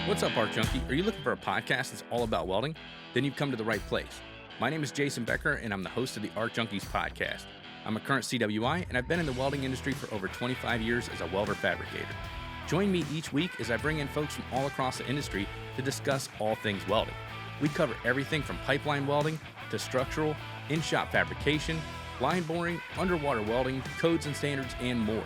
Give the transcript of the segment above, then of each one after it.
What's up, Arc Junkie? Are you looking for a podcast that's all about welding? Then you've come to the right place. My name is Jason Becker, and I'm the host of the Arc Junkies Podcast. I'm a current CWI, and I've been in the welding industry for over 25 years as a welder fabricator. Join me each week as I bring in folks from all across the industry to discuss all things welding. We cover everything from pipeline welding to structural, in-shop fabrication, line boring, underwater welding, codes and standards, and more.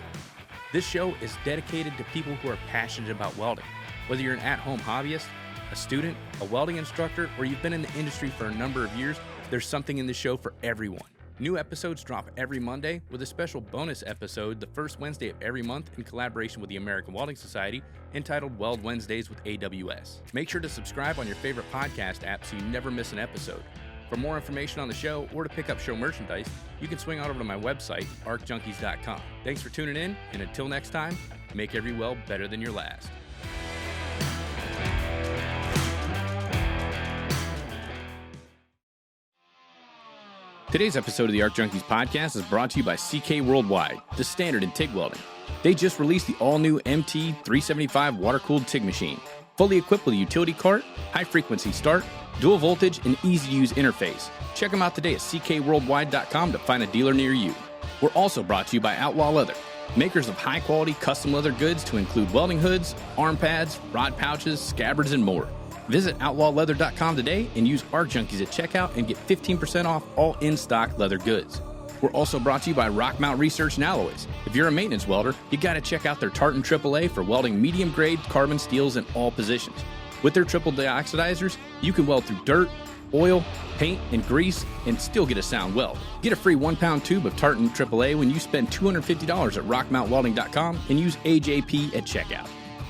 This show is dedicated to people who are passionate about welding. Whether you're an at-home hobbyist, a student, a welding instructor, or you've been in the industry for a number of years, there's something in the show for everyone. New episodes drop every Monday with a special bonus episode the first Wednesday of every month in collaboration with the American Welding Society entitled Weld Wednesdays with AWS. Make sure to subscribe on your favorite podcast app so you never miss an episode. For more information on the show or to pick up show merchandise, you can swing on over to my website, arcjunkies.com. Thanks for tuning in, and until next time, make every weld better than your last. Today's episode of the Arc Junkies Podcast is brought to you by CK Worldwide, the standard in TIG welding. They just released the all-new MT375 water-cooled TIG machine, fully equipped with a utility cart, high-frequency start, dual voltage, and easy-to-use interface. Check them out today at ckworldwide.com to find a dealer near you. We're also brought to you by Outlaw Leather, makers of high-quality custom leather goods to include welding hoods, arm pads, rod pouches, scabbards, and more. Visit outlawleather.com today and use Arc Junkies at checkout and get 15% off all in-stock leather goods. We're also brought to you by Rockmount Research and Alloys. If you're a maintenance welder, you got to check out their Tartan AAA for welding medium-grade carbon steels in all positions. With their triple deoxidizers, you can weld through dirt, oil, paint, and grease and still get a sound weld. Get a free 1-pound tube of Tartan AAA when you spend $250 at rockmountwelding.com and use AJP at checkout.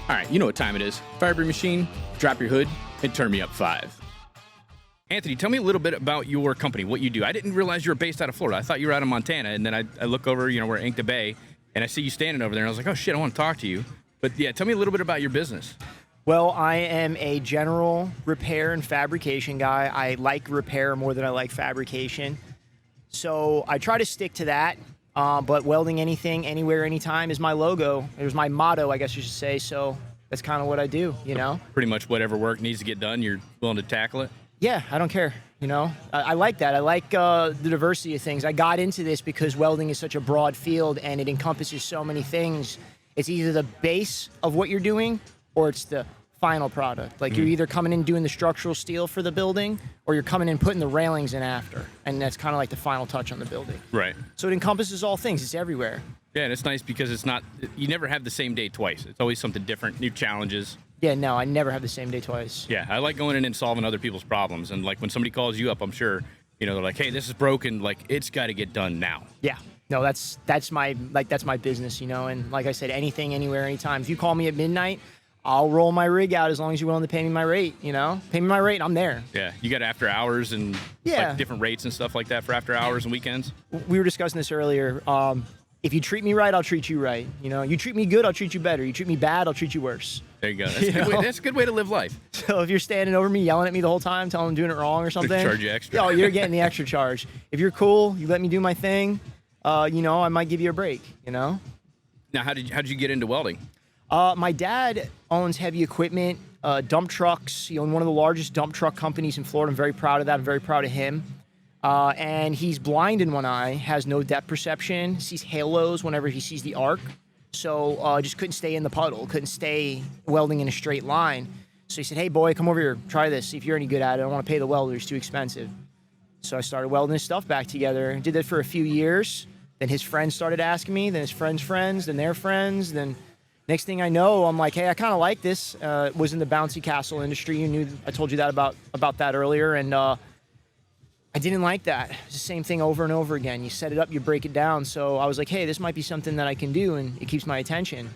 All right, you know what time it is. Fire your machine, drop your hood, and turn me up 5. Anthony, tell me a little bit about your company, what you do. I didn't realize you were based out of Florida. I thought you were out of Montana, and then I look over, we're in Inkta Bay, and I see you standing over there, and I was like, oh, shit, I want to talk to you. But, yeah, tell me a little bit about your business. Well, I am a general repair and fabrication guy. I like repair more than I like fabrication. So I try to stick to that. But welding anything, anywhere, anytime is my logo. It was my motto, I guess you should say. So that's kind of what I do, Pretty much whatever work needs to get done, you're willing to tackle it? Yeah, I don't care, I like that. I like the diversity of things. I got into this because welding is such a broad field and it encompasses so many things. It's either the base of what you're doing or it's the final product. Like you're either coming in doing the structural steel for the building or you're coming in putting the railings in after. And that's kind of like the final touch on the building. Right. So it encompasses all things. It's everywhere. Yeah, and it's nice because you never have the same day twice. It's always something different, new challenges. Yeah, no, I never have the same day twice. Yeah, I like going in and solving other people's problems. And like when somebody calls you up, I'm sure, they're like, hey, this is broken. Like it's got to get done now. Yeah. No, that's my business, And like I said, anything, anywhere, anytime. If you call me at midnight, I'll roll my rig out as long as you're willing to pay me my rate, Pay me my rate, I'm there. Yeah, you got after hours and like different rates and stuff like that for after hours and weekends? We were discussing this earlier. If you treat me right, I'll treat you right. You treat me good, I'll treat you better. You treat me bad, I'll treat you worse. There you go. That's a good way to live life. So if you're standing over me, yelling at me the whole time, telling me I'm doing it wrong or something. Charge you extra. Oh, you're getting the extra charge. If you're cool, you let me do my thing, I might give you a break, Now, how did you get into welding? My dad owns heavy equipment, dump trucks. He owned one of the largest dump truck companies in Florida. I'm very proud of that. I'm very proud of him. And he's blind in one eye, has no depth perception, sees halos whenever he sees the arc. So just couldn't stay in the puddle, couldn't stay welding in a straight line. So he said, hey, boy, come over here, try this, see if you're any good at it. I don't want to pay the welder, it's too expensive. So I started welding his stuff back together. Did that for a few years. Then his friends started asking me, then his friends' friends, then their friends, then... Next thing I know, I'm like, hey, I kind of like this. Was in the bouncy castle industry. I told you that about that earlier, and I didn't like that. It's the same thing over and over again. You set it up, you break it down. So I was like, hey, this might be something that I can do, and it keeps my attention.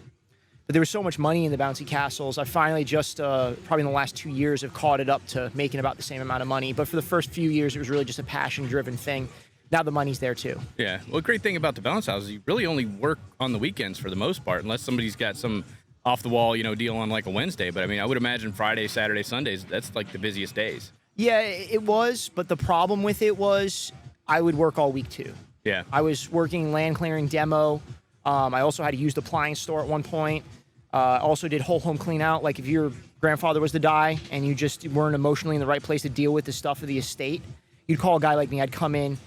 But there was so much money in the bouncy castles. I finally just, probably in the last 2 years, have caught it up to making about the same amount of money. But for the first few years, it was really just a passion-driven thing. Now the money's there too. Yeah. Well, the great thing about the bounce house is you really only work on the weekends for the most part, unless somebody's got some off the wall, deal on like a Wednesday. But I would imagine Friday, Saturday, Sundays, that's like the busiest days. Yeah, it was. But the problem with it was I would work all week too. Yeah. I was working land clearing demo. I also had a used appliance store at one point. Also did whole home clean out. Like if your grandfather was to die and you just weren't emotionally in the right place to deal with the stuff of the estate, you'd call a guy like me. I'd come in,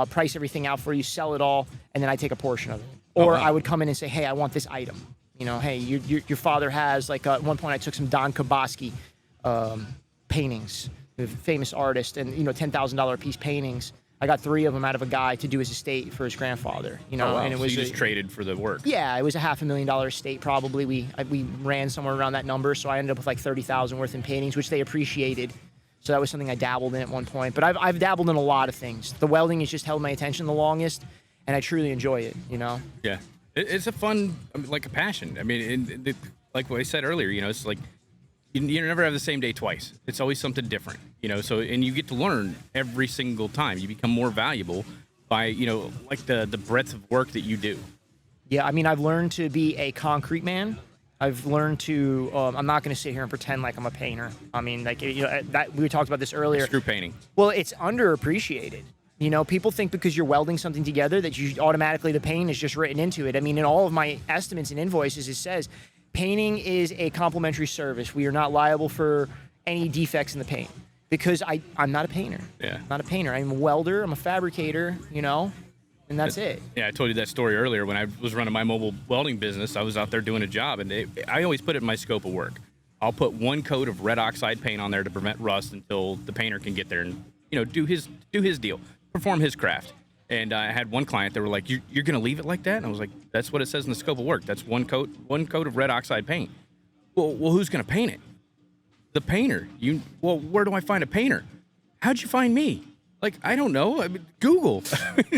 price everything out for you, sell it all, and then I'd take a portion of it. Or I would come in and say, hey, I want this item. You know, hey, your father has, like, at one point I took some Don Kaboski paintings, the famous artist, and, $10,000 piece paintings. I got 3 of them out of a guy to do his estate for his grandfather, and it was so you just traded for the work. Yeah, it was a $500,000 estate probably. We ran somewhere around that number, so I ended up with like $30,000 worth in paintings, which they appreciated. So that was something I dabbled in at one point. But I've dabbled in a lot of things. The welding has just held my attention the longest, and I truly enjoy it. Yeah, it's a fun, like a passion. I mean, like what I said earlier, it's like you never have the same day twice. It's always something different, So, and you get to learn every single time. You become more valuable by, like the breadth of work that you do. Yeah, I mean, I've learned to be a concrete man. I've learned to. I'm not going to sit here and pretend like I'm a painter. I mean, like that we talked about this earlier. Screw painting. Well, it's underappreciated. People think because you're welding something together that you automatically the paint is just written into it. I mean, in all of my estimates and invoices, it says painting is a complimentary service. We are not liable for any defects in the paint because I'm not a painter. Yeah. I'm not a painter. I'm a welder. I'm a fabricator, and that's it. Yeah, I told you that story earlier when I was running my mobile welding business. I was out there doing a job, and I always put it in my scope of work. I'll put 1 coat of red oxide paint on there to prevent rust until the painter can get there and, do his deal, perform his craft. And I had one client that were like, "You're going to leave it like that?" And I was like, "That's what it says in the scope of work. That's 1 coat of red oxide paint." Well, who's going to paint it? The painter. Well, where do I find a painter? How'd you find me? Like, I don't know. I mean, Google.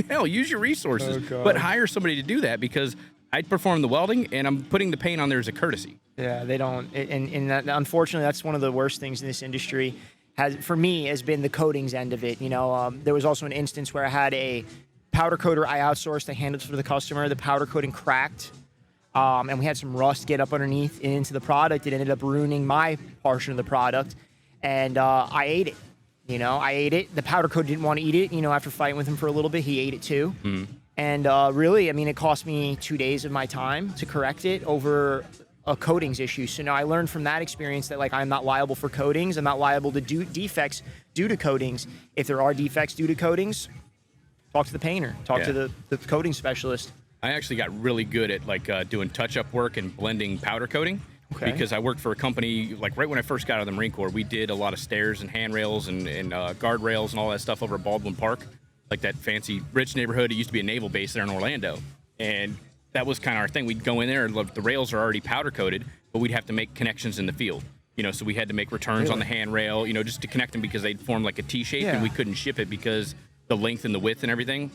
Hell, use your resources. But hire somebody to do that because I perform the welding and I'm putting the paint on there as a courtesy. Yeah, they don't. And that, unfortunately, that's one of the worst things in this industry. For me, has been the coatings end of it. There was also an instance where I had a powder coater I outsourced. I handled it for the customer. The powder coating cracked, and we had some rust get up underneath and into the product. It ended up ruining my portion of the product, and I ate it. I ate it. The powder coat didn't want to eat it. After fighting with him for a little bit, he ate it too. Mm. And really, I mean, it cost me 2 days of my time to correct it over a coatings issue. So now I learned from that experience that, like, I'm not liable for coatings. I'm not liable to do defects due to coatings. If there are defects due to coatings, talk to the painter. Talk to the coating specialist. I actually got really good at doing touch-up work and blending powder coating. Okay. Because I worked for a company, like right when I first got out of the Marine Corps, we did a lot of stairs and handrails and guardrails and all that stuff over at Baldwin Park, like that fancy rich neighborhood. It used to be a naval base there in Orlando. And that was kind of our thing. We'd go in there and the rails are already powder coated, but we'd have to make connections in the field. So we had to make returns on the handrail, just to connect them because they'd form like a T shape and we couldn't ship it because the length and the width and everything.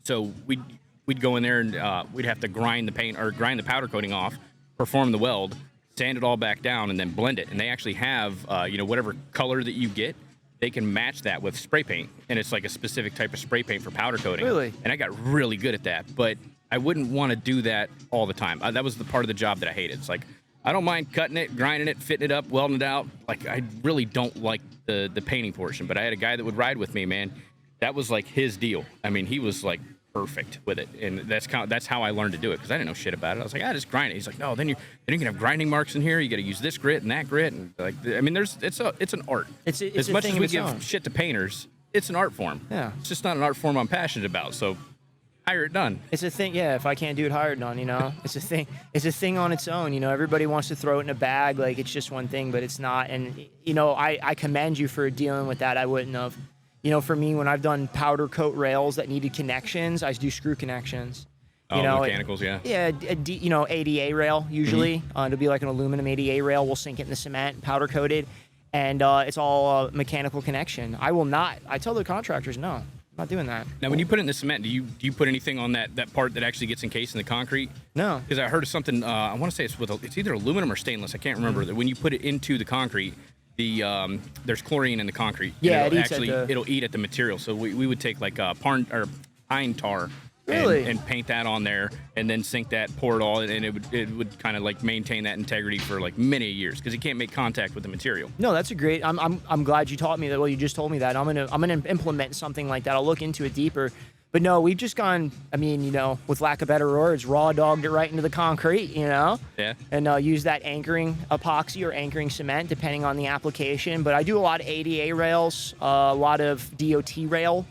So we'd go in there and we'd have to grind the paint or grind the powder coating off, perform the weld, sand it all back down, and then blend it. And they actually have, whatever color that you get, they can match that with spray paint. And it's like a specific type of spray paint for powder coating. Really? And I got really good at that. But I wouldn't want to do that all the time. That was the part of the job that I hated. It's like, I don't mind cutting it, grinding it, fitting it up, welding it out. Like, I really don't like the painting portion. But I had a guy that would ride with me, man. That was like his deal. I mean, he was like perfect with it, and that's how I learned to do it because I didn't know shit about it. I was like, just grind it. He's like, no, then you can have grinding marks in here. You got to use this grit and that grit, and like, I mean, it's an art. It's as much as we give shit to painters, it's an art form. Yeah, it's just not an art form I'm passionate about. So hire it done. It's a thing. Yeah, if I can't do it, hire it done. It's a thing. It's a thing on its own. Everybody wants to throw it in a bag like it's just one thing, but it's not. And I commend you for dealing with that. I wouldn't have. For me, when I've done powder coat rails that needed connections, I do screw connections. Mechanicals, yeah. Yeah, ADA rail usually. Mm-hmm. It'll be like an aluminum ADA rail. We'll sink it in the cement, powder coated, and it's all mechanical connection. I will not. I tell the contractors, no, I'm not doing that. Now, when you put it in the cement, do you put anything on that part that actually gets encased in the concrete? No. Because I heard of something. I want to say it's either aluminum or stainless. I can't remember. That when you put it into the concrete. There's chlorine in the concrete. Yeah, it'll eat at the material. So we would take like pine tar and paint that on there, and then sink that, pour it all, and it would kind of like maintain that integrity for like many years because you can't make contact with the material. No, that's a great. I'm glad you taught me that. Well, you just told me that. I'm gonna implement something like that. I'll look into it deeper. But no, we've just gone, I mean, you know, with lack of better words, raw dogged it right into the concrete, you know? Yeah. And use that anchoring epoxy or anchoring cement, depending on the application. But I do a lot of ADA rails, a lot of DOT rail.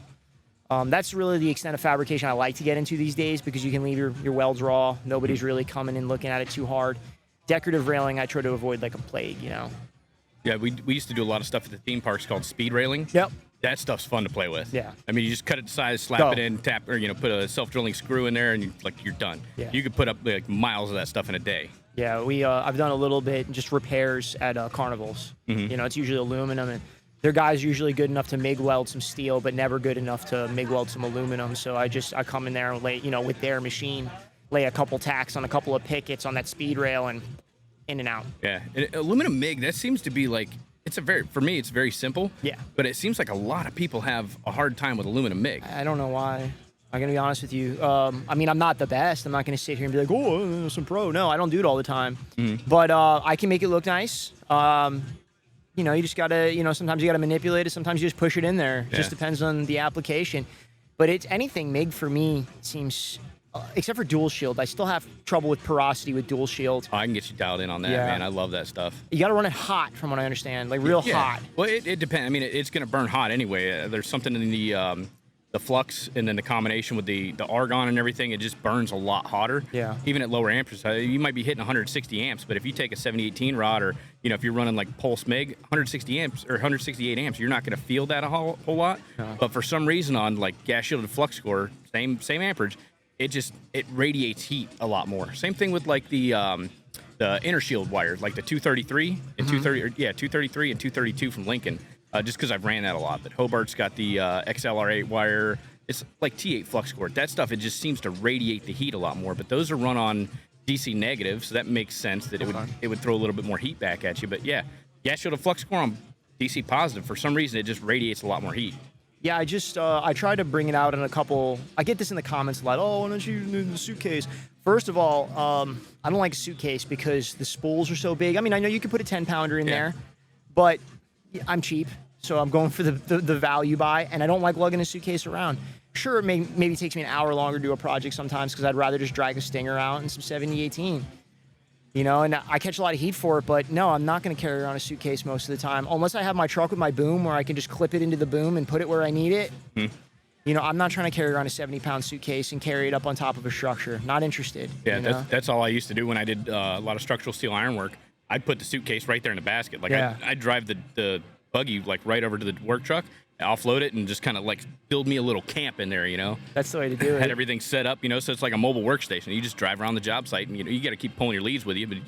That's really the extent of fabrication I like to get into these days because you can leave your welds raw. Nobody's really coming and looking at it too hard. Decorative railing, I try to avoid like a plague, you know? Yeah, we used to do a lot of stuff at the theme parks called speed railing. Yep. That stuff's fun to play with. Yeah. I mean, you just cut it to size, slap it in, tap, or, you know, put a self-drilling screw in there, and you're done. Yeah. You could put up like miles of that stuff in a day. Yeah, I've done a little bit just repairs at carnivals. Mm-hmm. You know, it's usually aluminum, and their guys usually good enough to MIG weld some steel, but never good enough to MIG weld some aluminum. So I come in there and lay, you know, with their machine, lay a couple tacks on a couple of pickets on that speed rail and in and out. Yeah, and aluminum MIG, that seems to be like, for me, it's very simple. Yeah. But it seems like a lot of people have a hard time with aluminum MIG. I don't know why. I'm going to be honest with you. I mean, I'm not the best. I'm not going to sit here and be like, oh, some pro. No, I don't do it all the time. Mm-hmm. But I can make it look nice. You know, you just got to, you know, sometimes you got to manipulate it. Sometimes you just push it in there. It just depends on the application. But it's anything MIG for me seems, except for dual shield. I still have trouble with porosity with dual shield. Oh, I can get you dialed in on that, man. I love that stuff. You got to run it hot from what I understand, like real hot. Well, it depends. I mean, it's going to burn hot anyway. There's something in the flux and then the combination with the argon and everything, it just burns a lot hotter. Yeah. Even at lower amperes, you might be hitting 160 amps, but if you take a 7018 rod or, you know, if you're running like pulse MIG, 160 amps or 168 amps, you're not going to feel that a whole lot. No. But for some reason on like gas shielded flux core, same amperage, it radiates heat a lot more. Same thing with like the inner shield wires, like the 233 and 233 and 232 from Lincoln. Just because I've ran that a lot. But Hobart's got the XLR8 wire. It's like T8 flux core. That stuff, it just seems to radiate the heat a lot more. But those are run on DC negative, so that makes sense that it would throw a little bit more heat back at you. But yeah, gas shielded flux core on DC positive. For some reason, it just radiates a lot more heat. Yeah, I try to bring it out in a couple. I get this in the comments a lot. Oh, why don't you do the suitcase? First of all, I don't like a suitcase because the spools are so big. I mean, I know you could put a 10-pounder in there, but I'm cheap. So I'm going for the value buy, and I don't like lugging a suitcase around. Sure, it maybe takes me an hour longer to do a project sometimes because I'd rather just drag a Stinger out and some 7018. You know, and I catch a lot of heat for it, but no, I'm not going to carry around a suitcase most of the time. Unless I have my truck with my boom where I can just clip it into the boom and put it where I need it. You know, I'm not trying to carry around a 70-pound suitcase and carry it up on top of a structure. Not interested. Yeah, you know? that's all I used to do when I did a lot of structural steel ironwork. I'd put the suitcase right there in the basket. Like I'd drive the buggy like right over to the work truck, offload it, and just kind of like build me a little camp in there, you know. That's the way to do it. Had everything set up, you know, so it's like a mobile workstation. You just drive around the job site, and you know you got to keep pulling your leads with you, but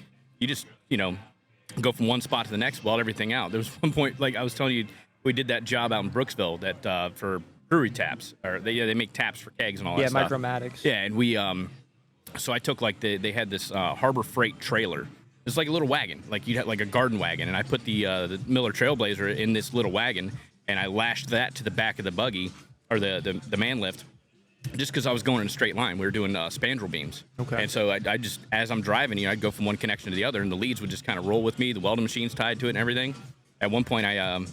you just, you know, go from one spot to the next, weld everything out. There was one point, like I was telling you, we did that job out in Brooksville that for brewery taps, or they make taps for kegs and all that stuff. Yeah, Micromatics. Yeah, and we so I took like they had this Harbor Freight trailer. It's like a little wagon, like you'd have like a garden wagon, and I put the Miller Trailblazer in this little wagon, and I lashed that to the back of the buggy or the man lift, just because I was going in a straight line. We were doing spandrel beams, and so I just, as I'm driving, you know, I'd go from one connection to the other, and the leads would just kind of roll with me. The welding machine's tied to it and everything. At one point, I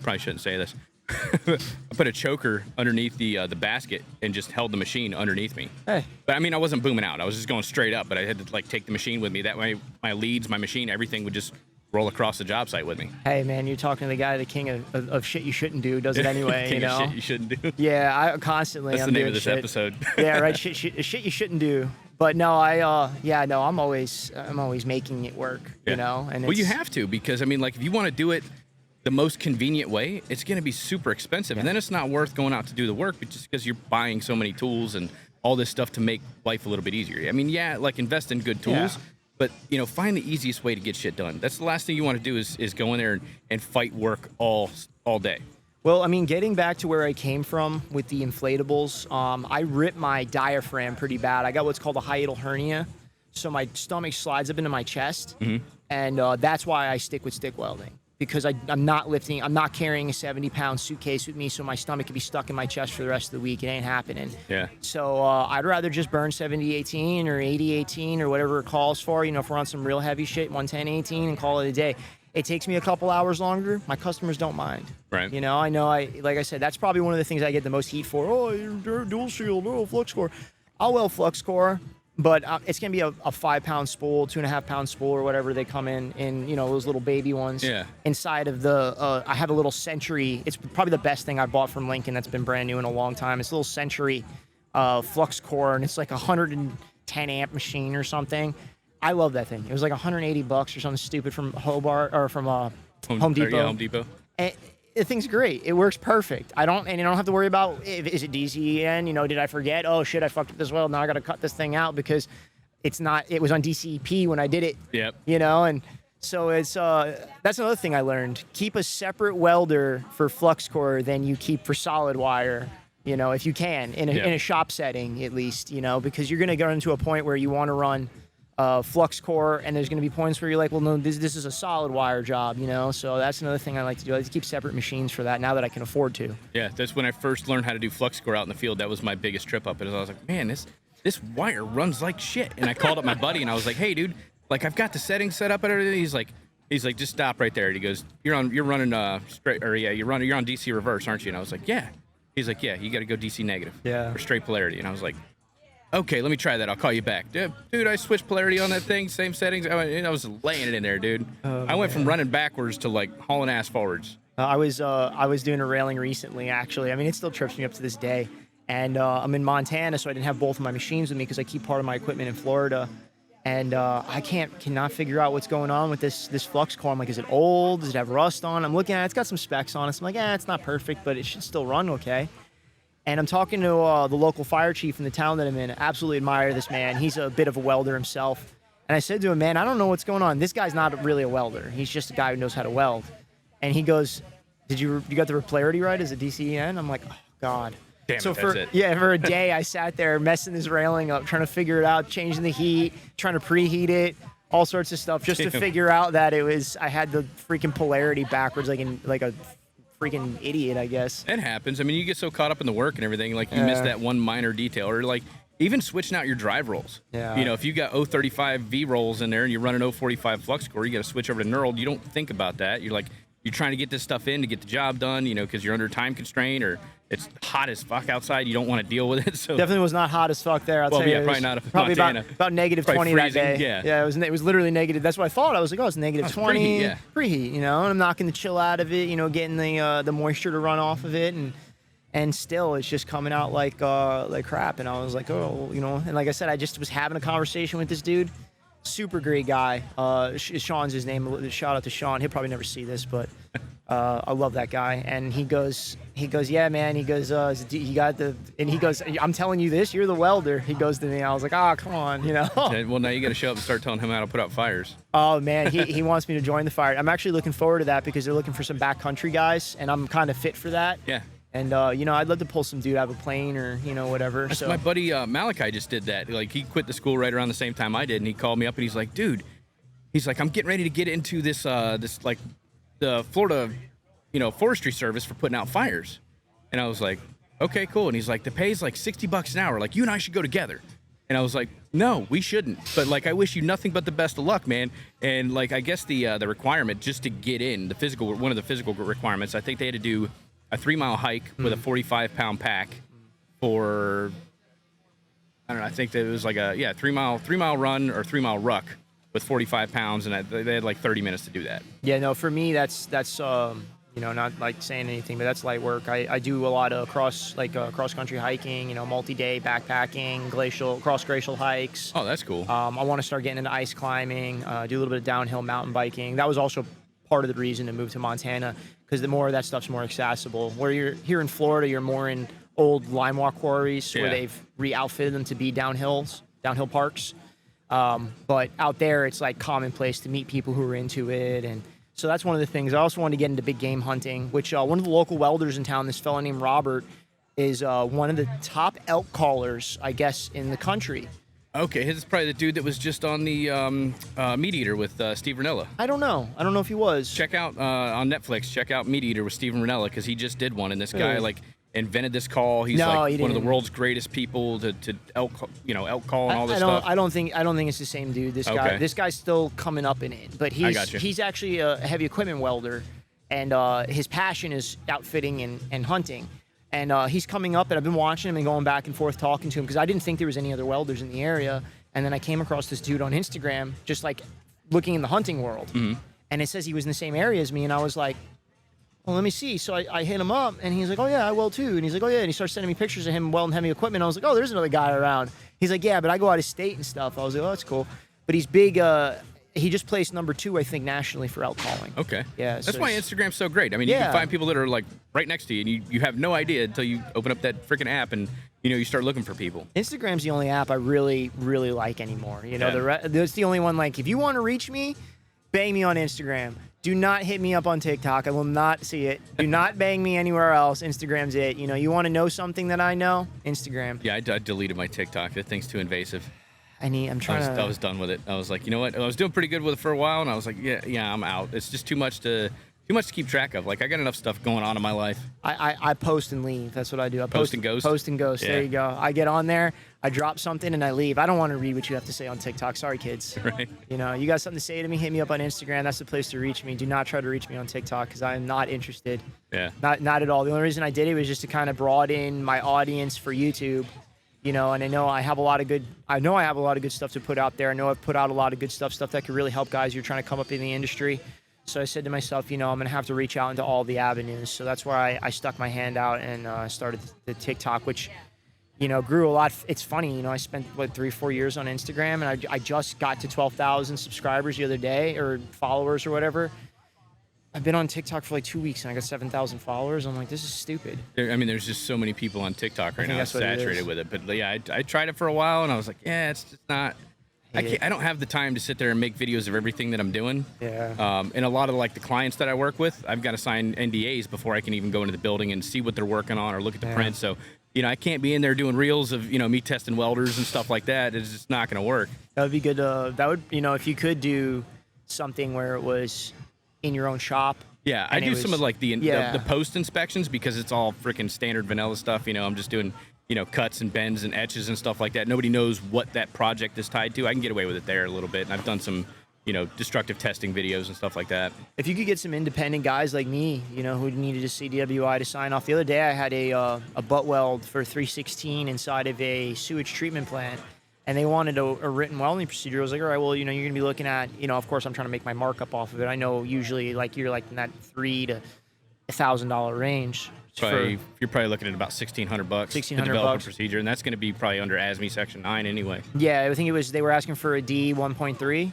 probably shouldn't say this. I put a choker underneath the basket and just held the machine underneath me. Hey. But I mean, I wasn't booming out. I was just going straight up, but I had to like take the machine with me. That way, my leads, my machine, everything would just roll across the job site with me. Hey, man, you're talking to the guy, the king of shit you shouldn't do, does it anyway, king you know? Of shit you shouldn't do. Yeah, I constantly. That's I'm the name of doing this episode. Yeah, right. Shit you shouldn't do. But no, I'm always making it work, you know. And well, you have to, because I mean, like if you want to do it the most convenient way, it's going to be super expensive, and then it's not worth going out to do the work, but just because you're buying so many tools and all this stuff to make life a little bit easier. I mean, yeah, like invest in good tools, but you know, find the easiest way to get shit done. That's the last thing you want to do is go in there and fight work all day. Well, I mean, getting back to where I came from with the inflatables, I ripped my diaphragm pretty bad. I got what's called a hiatal hernia, so my stomach slides up into my chest, and that's why I stick with stick welding. Because I'm not carrying a 70-pound suitcase with me, so my stomach could be stuck in my chest for the rest of the week. It ain't happening. Yeah. So I'd rather just burn 70-18 or 80-18 or whatever it calls for. You know, if we're on some real heavy shit, 110-18, and call it a day. it takes me a couple hours longer. My customers don't mind. Right. You know, like I said, that's probably one of the things I get the most heat for. Oh, you're dual shield, oh, flux core. I'll weld flux core, but it's going to be a 5-pound spool, 2.5-pound spool, or whatever they come in, you know, those little baby ones. Yeah. Inside of the, I have a little Century. It's probably the best thing I bought from Lincoln that's been brand new in a long time. It's a little Century flux core, and it's like a 110 amp machine or something. I love that thing. It was like $180 or something stupid from Hobart or from Home Depot. Yeah, Home Depot. And the thing's great. It works perfect. You don't have to worry about is it DCEN? You know, did I forget? Oh shit, I fucked up this weld. Now I got to cut this thing out because it's not. It was on DCEP when I did it. Yep. You know, and so it's that's another thing I learned. Keep a separate welder for flux core than you keep for solid wire. You know, if you can in a shop setting at least. You know, because you're gonna go into a point where you want to run flux core, and there's going to be points where you're like, well, no, this is a solid wire job, you know. So that's another thing I like to do. I like to keep separate machines for that now that I can afford to. Yeah, that's when I first learned how to do flux core out in the field. That was my biggest trip up. I was like, man, this wire runs like shit. And I called up my buddy and I was like, hey, dude, like I've got the settings set up and everything. He's like, just stop right there. And he goes, you're running straight, or you're on DC reverse, aren't you? And I was like, yeah. He's like, yeah, you got to go DC negative. Yeah. Or straight polarity. And I was like, okay, let me try that. I'll call you back. Dude, I switched polarity on that thing, same settings. I was laying it in there, dude. I went from running backwards to like hauling ass forwards. I was doing a railing recently, actually. I mean, it still trips me up to this day. And I'm in Montana, so I didn't have both of my machines with me because I keep part of my equipment in Florida. And I cannot figure out what's going on with this flux core. I'm like, is it old? Does it have rust on? I'm looking at it. It's got some specs on it. So I'm like, it's not perfect, but it should still run okay. And I'm talking to the local fire chief in the town that I'm in. I absolutely admire this man. He's a bit of a welder himself. And I said to him, man, I don't know what's going on. This guy's not really a welder. He's just a guy who knows how to weld. And he goes, you got the polarity right? Is it DCEN? I'm like, oh, God. Damn so it, for that's it. For a day, I sat there messing this railing up, trying to figure it out, changing the heat, trying to preheat it, all sorts of stuff, just to figure out that I had the freaking polarity backwards, like a freaking idiot, I guess. It happens. I mean, you get so caught up in the work and everything, like you miss that one minor detail, or like even switching out your drive rolls. Yeah. You know, if you got 035 V rolls in there and you're running 045 flux core, you got to switch over to knurled. You don't think about that. You're trying to get this stuff in to get the job done, you know, because you're under time constraint or it's hot as fuck outside. You don't want to deal with it. So definitely was not hot as fuck there. Probably not. Probably about negative 20 freezing, that day. Yeah, it was literally negative. That's what I thought. I was like, it's negative 20 preheat, you know. And I'm knocking the chill out of it, you know, getting the moisture to run off of it, and still it's just coming out like crap. And I was like, oh, you know. And like I said, I just was having a conversation with this dude. Super great guy. Sean's his name. Shout out to Sean. He'll probably never see this, but I love that guy. And he goes, yeah, man. He goes, I'm telling you this, you're the welder. He goes to me. I was like, come on, you know. Well, now you got to show up and start telling him how to put out fires. Oh man, he wants me to join the fire. I'm actually looking forward to that because they're looking for some backcountry guys, and I'm kind of fit for that. Yeah. And, you know, I'd love to pull some dude out of a plane or, you know, whatever. So my buddy Malachi just did that. Like, he quit the school right around the same time I did, and he called me up, and he's like, dude, I'm getting ready to get into this like, the Florida, you know, forestry service for putting out fires. And I was like, okay, cool. And he's like, the pay's like $60 an hour. Like, you and I should go together. And I was like, no, we shouldn't. But, like, I wish you nothing but the best of luck, man. And, like, I guess the requirement just to get in, one of the physical requirements, I think they had to do a 3-mile hike with a 45-pound pack for, I don't know, I think that it was like a 3-mile run or 3-mile ruck with 45 pounds, and they had like 30 minutes to do that. Yeah, no, for me that's you know, not like saying anything, but that's light work. I do a lot of cross country hiking, you know, multi-day backpacking, cross glacial hikes. Oh, that's cool. I want to start getting into ice climbing, do a little bit of downhill mountain biking. That was also part of the reason to move to Montana, because the more of that stuff's more accessible. Where you're here in Florida, you're more in old lime walk quarries where they've re-outfitted them to be downhill parks. But out there, it's like commonplace to meet people who are into it. And so that's one of the things. I also wanted to get into big game hunting, which one of the local welders in town, this fellow named Robert, is one of the top elk callers, I guess, in the country. Okay, this is probably the dude that was just on the Meat Eater with Steve Ranella. I don't know if he was. Check out on Netflix. Check out Meat Eater with Steve Ranella, because he just did one. And this guy, like, invented this call. He's No, like he one of the didn't. world's greatest people to elk call and all this stuff. I don't think it's the same dude. This guy's still coming up in it, but he's actually a heavy equipment welder, and his passion is outfitting and hunting. And he's coming up, and I've been watching him and going back and forth talking to him because I didn't think there was any other welders in the area. And then I came across this dude on Instagram, just like looking in the hunting world, and it says he was in the same area as me, and I was like, well, let me see. So I hit him up, and he's like, oh, yeah, I weld too. And he's like, oh, yeah. And he starts sending me pictures of him welding heavy equipment. I was like, oh, there's another guy around. He's like, yeah, but I go out of state and stuff. I was like, oh, that's cool. But he's big. He just placed number 2, I think, nationally for elk calling. Okay. Yeah. That's why Instagram's so great. I mean, you can find people that are like right next to you, and you have no idea until you open up that freaking app and, you start looking for people. Instagram's the only app I really, really like anymore. That's the only one, like, if you want to reach me, bang me on Instagram. Do not hit me up on TikTok. I will not see it. Do not bang me anywhere else. Instagram's it. You want to know something that I know? Instagram. Yeah, I deleted my TikTok. That thing's too invasive. I was done with it. I was like, you know what? I was doing pretty good with it for a while, and I was like, yeah, I'm out. It's just too much to keep track of. Like, I got enough stuff going on in my life. I post and leave. That's what I do. I post and ghost? Post and ghost. Yeah. There you go. I get on there, I drop something, and I leave. I don't want to read what you have to say on TikTok. Sorry, kids. Right. You got something to say to me, hit me up on Instagram. That's the place to reach me. Do not try to reach me on TikTok because I am not interested. Yeah. Not at all. The only reason I did it was just to kind of broaden my audience for YouTube. And I know I have a lot of good stuff to put out there. I know I've put out a lot of good stuff that could really help guys who are trying to come up in the industry. So I said to myself, I'm going to have to reach out into all the avenues. So that's where I stuck my hand out and started the TikTok, which, grew a lot. It's funny, I spent 3-4 years on Instagram, and I just got to 12,000 subscribers the other day, or followers or whatever. I've been on TikTok for 2 weeks, and I got 7,000 followers. I'm like, this is stupid. There's just so many people on TikTok right now. It's saturated with it. But yeah, I tried it for a while, and I was like, yeah, it's just not. I don't have the time to sit there and make videos of everything that I'm doing. Yeah. And a lot of the clients that I work with, I've got to sign NDAs before I can even go into the building and see what they're working on or look at the prints. So, I can't be in there doing reels of, me testing welders and stuff like that. It's just not going to work. That would be good. If you could do something where it was in your own shop. Yeah, I do some of the post inspections because it's all freaking standard vanilla stuff. I'm just doing, cuts and bends and etches and stuff like that. Nobody knows what that project is tied to. I can get away with it there a little bit. And I've done some, destructive testing videos and stuff like that. If you could get some independent guys like me, who needed a CWI to sign off. The other day I had a butt weld for 316 inside of a sewage treatment plant. And they wanted a written welding procedure. I was like, all right, well, you're going to be looking at, of course, I'm trying to make my markup off of it. I know usually you're in that $3,000 to $1,000 range. You're probably looking at about $1,600 to develop a procedure, and that's going to be probably under ASME Section 9 anyway. Yeah, I think they were asking for a D 1.3.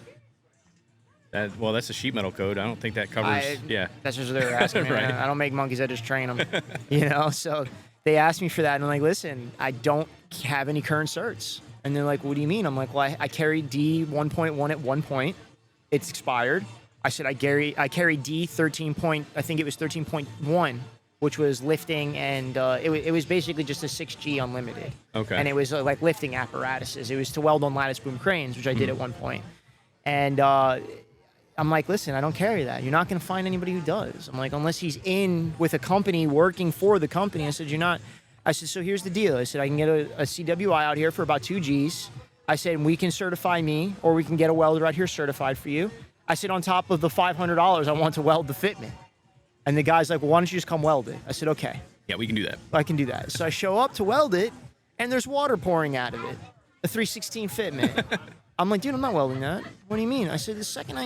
That's a sheet metal code. I don't think that covers. That's just what they were asking. Right. I don't make monkeys. I just train them. So they asked me for that, and I'm like, listen, I don't have any current certs. And they're like, what do you mean? I'm like, well, I carried D 1.1 at one point. It's expired. I said, I carried D 13 point, I think it was 13.1, which was lifting, and it was basically just a 6G unlimited. Okay. And it was like lifting apparatuses. It was to weld on lattice boom cranes, which I did at one point. And I'm like, listen, I don't carry that. You're not going to find anybody who does. I'm like, unless he's in with a company working for the company. I said, I said, so here's the deal. I said, I can get a CWI out here for about 2 Gs. I said, we can certify me, or we can get a welder out here certified for you. I said, on top of the $500, I want to weld the fitment. And the guy's like, well, why don't you just come weld it? I said, okay. Yeah, we can do that. I can do that. So I show up to weld it, and there's water pouring out of it. A 316 fitment. I'm like, dude, I'm not welding that. What do you mean? I said, the second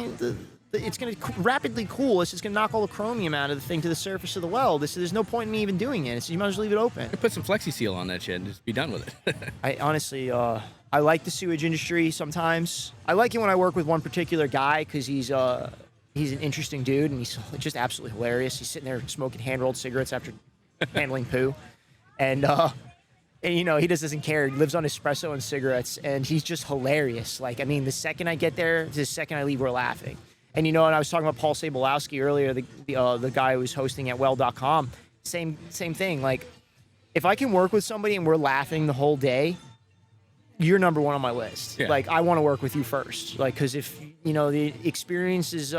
it's going to rapidly cool. It's just going to knock all the chromium out of the thing to the surface of the weld. I said, there's no point in me even doing it. I said, you might as well leave it open. Put some Flexi Seal on that shit and just be done with it. I honestly, I like the sewage industry sometimes. I like it when I work with one particular guy because he's an interesting dude and he's just absolutely hilarious. He's sitting there smoking hand-rolled cigarettes after handling poo. And he just doesn't care. He lives on espresso and cigarettes, and he's just hilarious. The second I get there, the second I leave, we're laughing. And and I was talking about Paul Sabolowski earlier, the guy who was hosting at weld.com. Same thing. If I can work with somebody and we're laughing the whole day, you're number one on my list. Yeah. I want to work with you first. Because if the experience is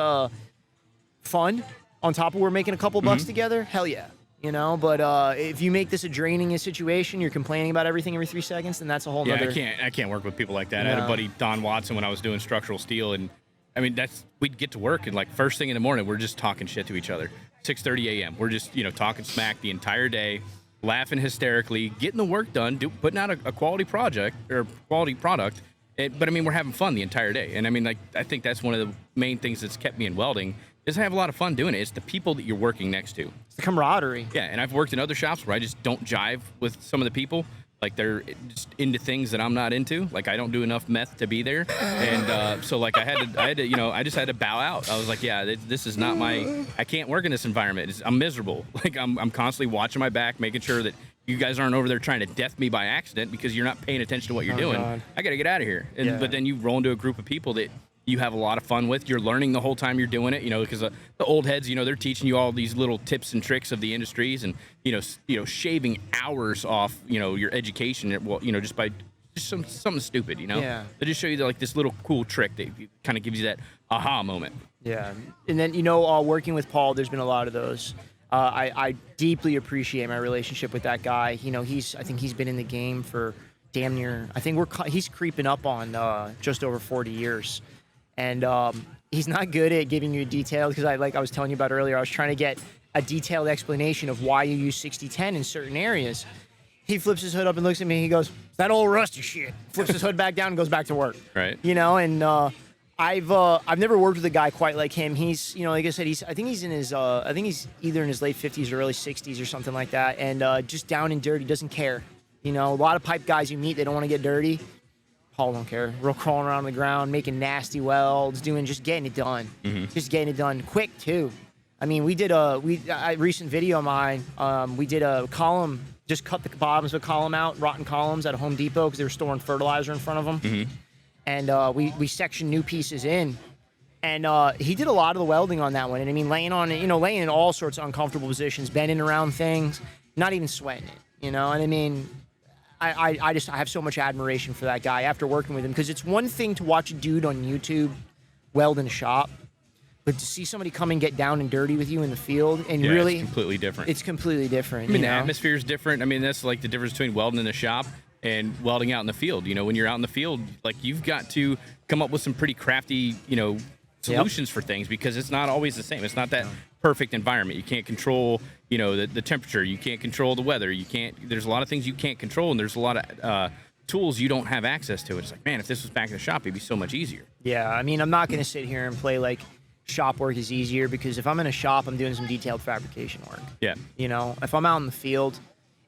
fun, on top of we're making a couple bucks together, hell yeah. you know. But if you make this a draining situation, you're complaining about everything every 3 seconds, then that's a whole nother. I can't work with people like that. No. I had a buddy, Don Watson, when I was doing structural steel, and I mean, we'd get to work, and like first thing in the morning, we're just talking shit to each other. 6:30 a.m. We're just, talking smack the entire day, laughing hysterically, getting the work done, putting out a quality project or quality product. But I mean, we're having fun the entire day. And I mean, like, I think that's one of the main things that's kept me in welding is I have a lot of fun doing it. It's the people that you're working next to. It's the camaraderie. Yeah. And I've worked in other shops where I just don't jive with some of the people. Like, they're just into things that I'm not into. Like, I don't do enough meth to be there. And so like I just had to bow out. I was like, yeah, this is not I can't work in this environment. I'm miserable. Like, I'm constantly watching my back, making sure that you guys aren't over there trying to death me by accident because you're not paying attention to what you're doing. God. I got to get out of here. But then you roll into a group of people that you have a lot of fun with. You're learning the whole time you're doing it, because the old heads, they're teaching you all these little tips and tricks of the industries and, shaving hours off, your education, just by something stupid, Yeah. They just show you like this little cool trick that kind of gives you that aha moment. Yeah. And then, working with Paul, there's been a lot of those. I deeply appreciate my relationship with that guy. I think he's been in the game for damn near, he's creeping up on just over 40 years. And he's not good at giving you details because I was telling you about earlier, I was trying to get a detailed explanation of why you use 60-10 in certain areas. He flips his hood up and looks at me. He goes, "That old rusty shit." Flips his hood back down and goes back to work. Right. And I've never worked with a guy quite like him. He's, like I said, I think he's either in his late 50s or early 60s or something like that. And just down and dirty, doesn't care. A lot of pipe guys you meet, they don't want to get dirty. Paul don't care. We're crawling around on the ground, making nasty welds, just getting it done. Mm-hmm. Just getting it done quick too. I mean, we did a recent video of mine. We did a column, just cut the bottoms of a column out, rotten columns at a Home Depot because they were storing fertilizer in front of them. Mm-hmm. And we sectioned new pieces in. And he did a lot of the welding on that one. And I mean, laying in all sorts of uncomfortable positions, bending around things, not even sweating it. And I mean, I have so much admiration for that guy after working with him, because it's one thing to watch a dude on YouTube weld in a shop, but to see somebody come and get down and dirty with you in the field and really, it's completely different. It's completely different. I mean, the atmosphere is different. I mean, that's like the difference between welding in the shop and welding out in the field. When you're out in the field, like, you've got to come up with some pretty crafty, solutions for things, because it's not always the same. It's not that perfect environment. You can't control, the temperature. You can't control the weather. There's a lot of things you can't control, and there's a lot of tools you don't have access to. It's like, man, if this was back in the shop, it'd be so much easier. Yeah, I mean, I'm not going to sit here and play like shop work is easier, because if I'm in a shop, I'm doing some detailed fabrication work. Yeah. If I'm out in the field,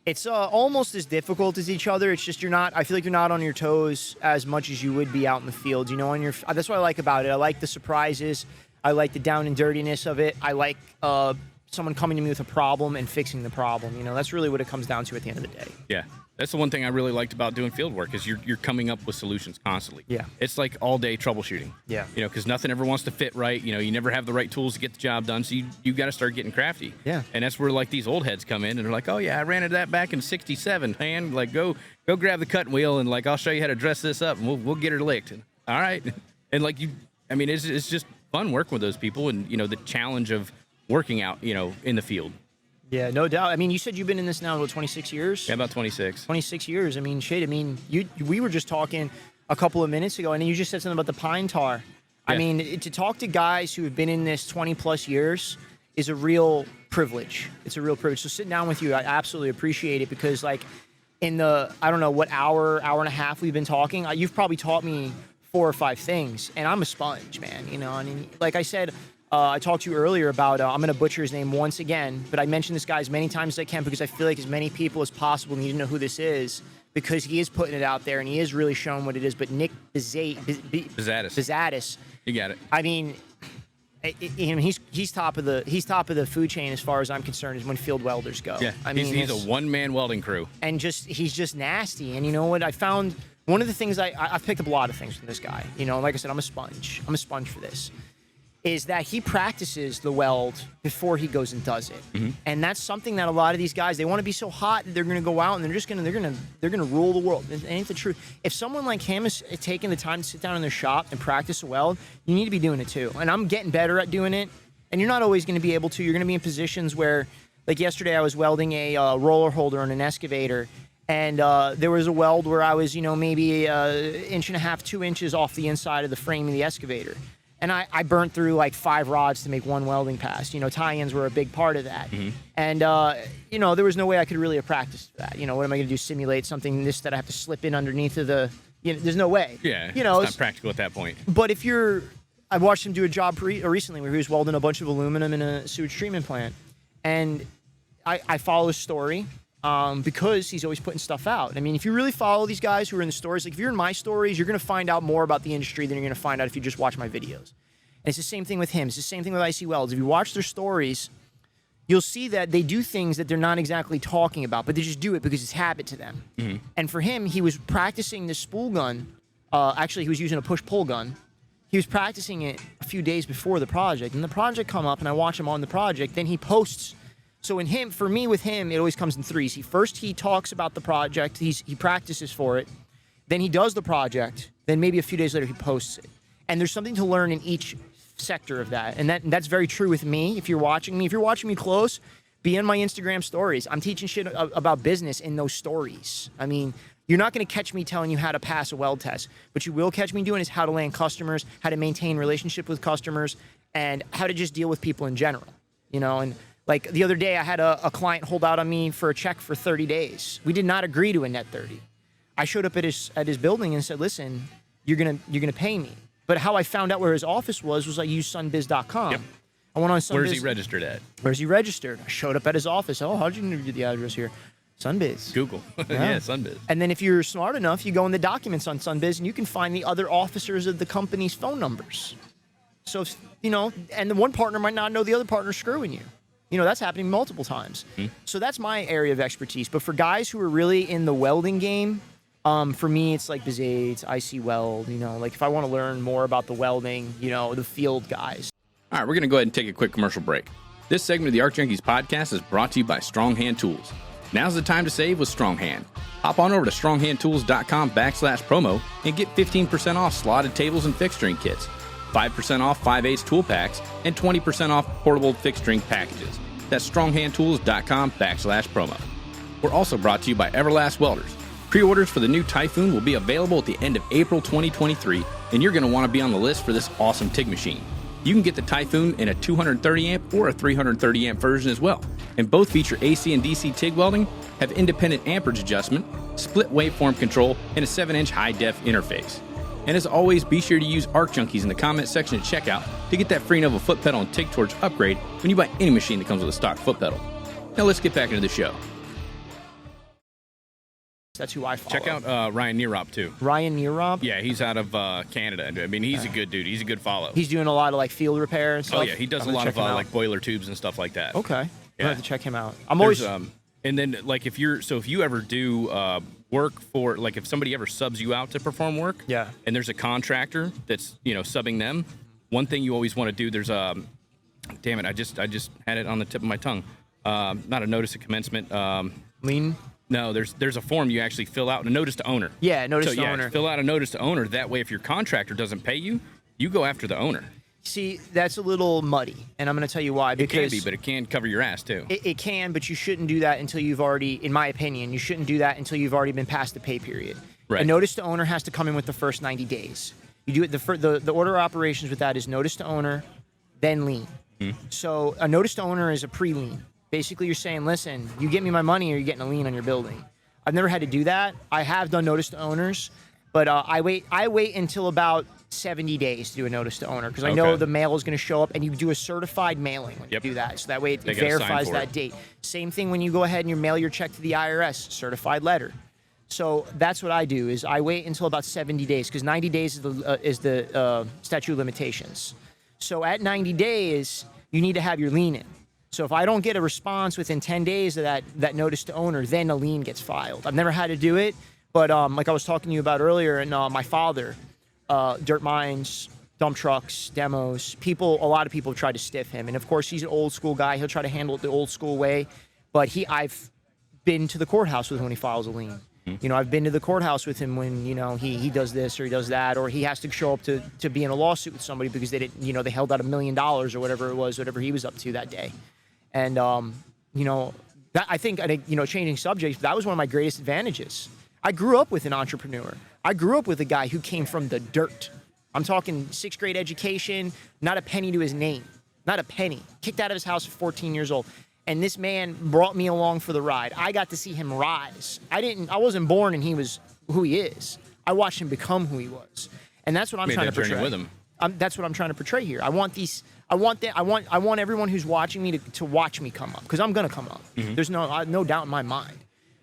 it's almost as difficult as each other. It's just I feel like you're not on your toes as much as you would be out in the field. That's what I like about it. I like the surprises. I like the down and dirtiness of it. I like someone coming to me with a problem and fixing the problem. That's really what it comes down to at the end of the day. Yeah. That's the one thing I really liked about doing field work is you're coming up with solutions constantly. Yeah. It's like all day troubleshooting. Yeah. Because nothing ever wants to fit right. You never have the right tools to get the job done. So you got to start getting crafty. Yeah. And that's where like these old heads come in and they're like, oh yeah, I ran into that back in '67. Man, like go grab the cutting wheel and like I'll show you how to dress this up and we'll get her licked. And, all right. And like it's just fun working with those people and the challenge of working out in the field. Yeah, no doubt. I mean, you said you've been in this now, 26 years? Yeah, about 26. 26 years. I mean, shit. I mean, we were just talking a couple of minutes ago, and then you just said something about the pine tar. Yeah. I mean, to talk to guys who have been in this 20-plus years is a real privilege. It's a real privilege. So sitting down with you, I absolutely appreciate it, because, like, in the, I don't know, what hour and a half we've been talking, you've probably taught me 4 or 5 things, and I'm a sponge, man. I mean, like I said, I talked to you earlier about, I'm going to butcher his name once again, but I mentioned this guy as many times as I can because I feel like as many people as possible need to know who this is, because he is putting it out there and he is really showing what it is. But Nick Bizatis. You got it. I mean, he's top of the food chain as far as I'm concerned, is when field welders go. Yeah, I mean, he's a one-man welding crew. And he's just nasty. And you know what? I found one of the things I've picked up a lot of things from this guy. Like I said, I'm a sponge. I'm a sponge for this. Is that he practices the weld before he goes and does it. Mm-hmm. And that's something that a lot of these guys, they want to be so hot that they're going to go out and they're going to rule the world. It ain't the truth. If someone like him is taking the time to sit down in their shop and practice a weld, you need to be doing it too. And I'm getting better at doing it. And you're not always going to be able to. You're going to be in positions where Like yesterday, I was welding a roller holder on an excavator, and there was a weld where I was, maybe 1.5 inches, 2 inches off the inside of the frame of the excavator. And I burnt through like 5 rods to make one welding pass. Tie-ins were a big part of that. Mm-hmm. And, there was no way I could really have practiced that. What am I going to do, simulate something that I have to slip in underneath of the, there's no way. Yeah, it's not practical at that point. But I watched him do a job recently where he was welding a bunch of aluminum in a sewage treatment plant. And I follow his story because he's always putting stuff out. I mean, if you really follow these guys who are in the stories, like if you're in my stories, you're going to find out more about the industry than you're going to find out if you just watch my videos. And it's the same thing with him. It's the same thing with IC Welds. If you watch their stories, you'll see that they do things that they're not exactly talking about, but they just do it because it's habit to them. Mm-hmm. And for him, he was practicing this spool gun. Actually, he was using a push-pull gun. He was practicing it a few days before the project. And the project come up, and I watch him on the project. Then he posts. So with him, it always comes in threes. He talks about the project. He practices for it. Then he does the project. Then maybe a few days later, he posts it. And there's something to learn in each sector of that. And that's very true with me. If you're watching me close, be in my Instagram stories. I'm teaching shit about business in those stories. I mean, you're not going to catch me telling you how to pass a weld test. What you will catch me doing is how to land customers, how to maintain relationship with customers, and how to just deal with people in general. And like the other day, I had a client hold out on me for a check for 30 days. We did not agree to a net 30. I showed up at his building and said, "Listen, you're gonna pay me." But how I found out where his office was I used sunbiz.com. Yep. I went on Sunbiz. Where's he registered at? Where's he registered? I showed up at his office. Oh, how'd you get the address here? Sunbiz. Google. Yeah, Sunbiz. And then if you're smart enough, you go in the documents on Sunbiz and you can find the other officers of the company's phone numbers. So, and the one partner might not know the other partner's screwing you. That's happening multiple times. Mm-hmm. So that's my area of expertise. But for guys who are really in the welding game, for me, it's like Bizades, IC Weld, like if I want to learn more about the welding, the field guys. All right, we're going to go ahead and take a quick commercial break. This segment of the Arc Junkies podcast is brought to you by Strong Hand Tools. Now's the time to save with Strong Hand. Hop on over to stronghandtools.com/promo and get 15% off slotted tables and fixturing kits, 5% off 5/8 tool packs, and 20% off portable fixturing packages. That's stronghandtools.com/promo. We're also brought to you by Everlast Welders. Pre-orders for the new Typhoon will be available at the end of April 2023, and you're going to want to be on the list for this awesome TIG machine. You can get the Typhoon in a 230 amp or a 330 amp version as well, and both feature AC and DC TIG welding, have independent amperage adjustment, split waveform control, and a 7-inch high-def interface. And as always, be sure to use Arc Junkies in the comment section at checkout to get that free Nova foot pedal and TIG torch upgrade when you buy any machine that comes with a stock foot pedal. Now let's get back into the show. That's who I follow. Check out Ryan Nierop, too. Ryan Nierop? Yeah, he's out of Canada. I mean, he's a good dude. He's a good follow. He's doing a lot of, field repair and stuff? Oh, yeah. He does a lot of, boiler tubes and stuff like that. Okay. Yeah. I have to check him out. I'm always... and then, if you ever do work for, if somebody ever subs you out to perform work, yeah, and there's a contractor that's, subbing them, one thing you always want to do, there's damn it, I just had it on the tip of my tongue. Not a notice of commencement. Lien? No, there's a form you actually fill out, a notice to owner. Yeah, notice to owner. Fill out a notice to owner. That way, if your contractor doesn't pay you, you go after the owner. See, that's a little muddy, and I'm going to tell you why. Because it can be, but it can cover your ass, too. It can, but you shouldn't do that until you've already, in my opinion, you shouldn't do that until you've already been past the pay period. Right. A notice to owner has to come in with the first 90 days. You do it, the order of operations with that is notice to owner, then lien. So a notice to owner is a pre-lien. Basically, you're saying, listen, you get me my money or you're getting a lien on your building. I've never had to do that. I have done notice to owners, but I wait until about 70 days to do a notice to owner because I know the mail is going to show up, and you do a certified mailing when you do that. So that way it verifies that date. Same thing when you go ahead and you mail your check to the IRS, certified letter. So that's what I do is I wait until about 70 days because 90 days is the statute of limitations. So at 90 days, you need to have your lien in. So if I don't get a response within 10 days of that notice to owner, then a lien gets filed. I've never had to do it, but like I was talking to you about earlier, and my father, dirt mines, dump trucks, demos, a lot of people have tried to stiff him. And of course, he's an old school guy. He'll try to handle it the old school way. But I've been to the courthouse with him when he files a lien. I've been to the courthouse with him when, he does this or he does that, or he has to show up to be in a lawsuit with somebody because they didn't, they held out $1 million or whatever it was, whatever he was up to that day. And, that I think, changing subjects, that was one of my greatest advantages. I grew up with an entrepreneur. I grew up with a guy who came from the dirt. I'm talking 6th grade education, not a penny to his name, not a penny. Kicked out of his house at 14 years old. And this man brought me along for the ride. I got to see him rise. I wasn't born and he was who he is. I watched him become who he was. And that's what I'm trying to portray. With him. That's what I'm trying to portray here. I want everyone who's watching me to watch me come up, because I'm going to come up. Mm-hmm. There's no doubt in my mind.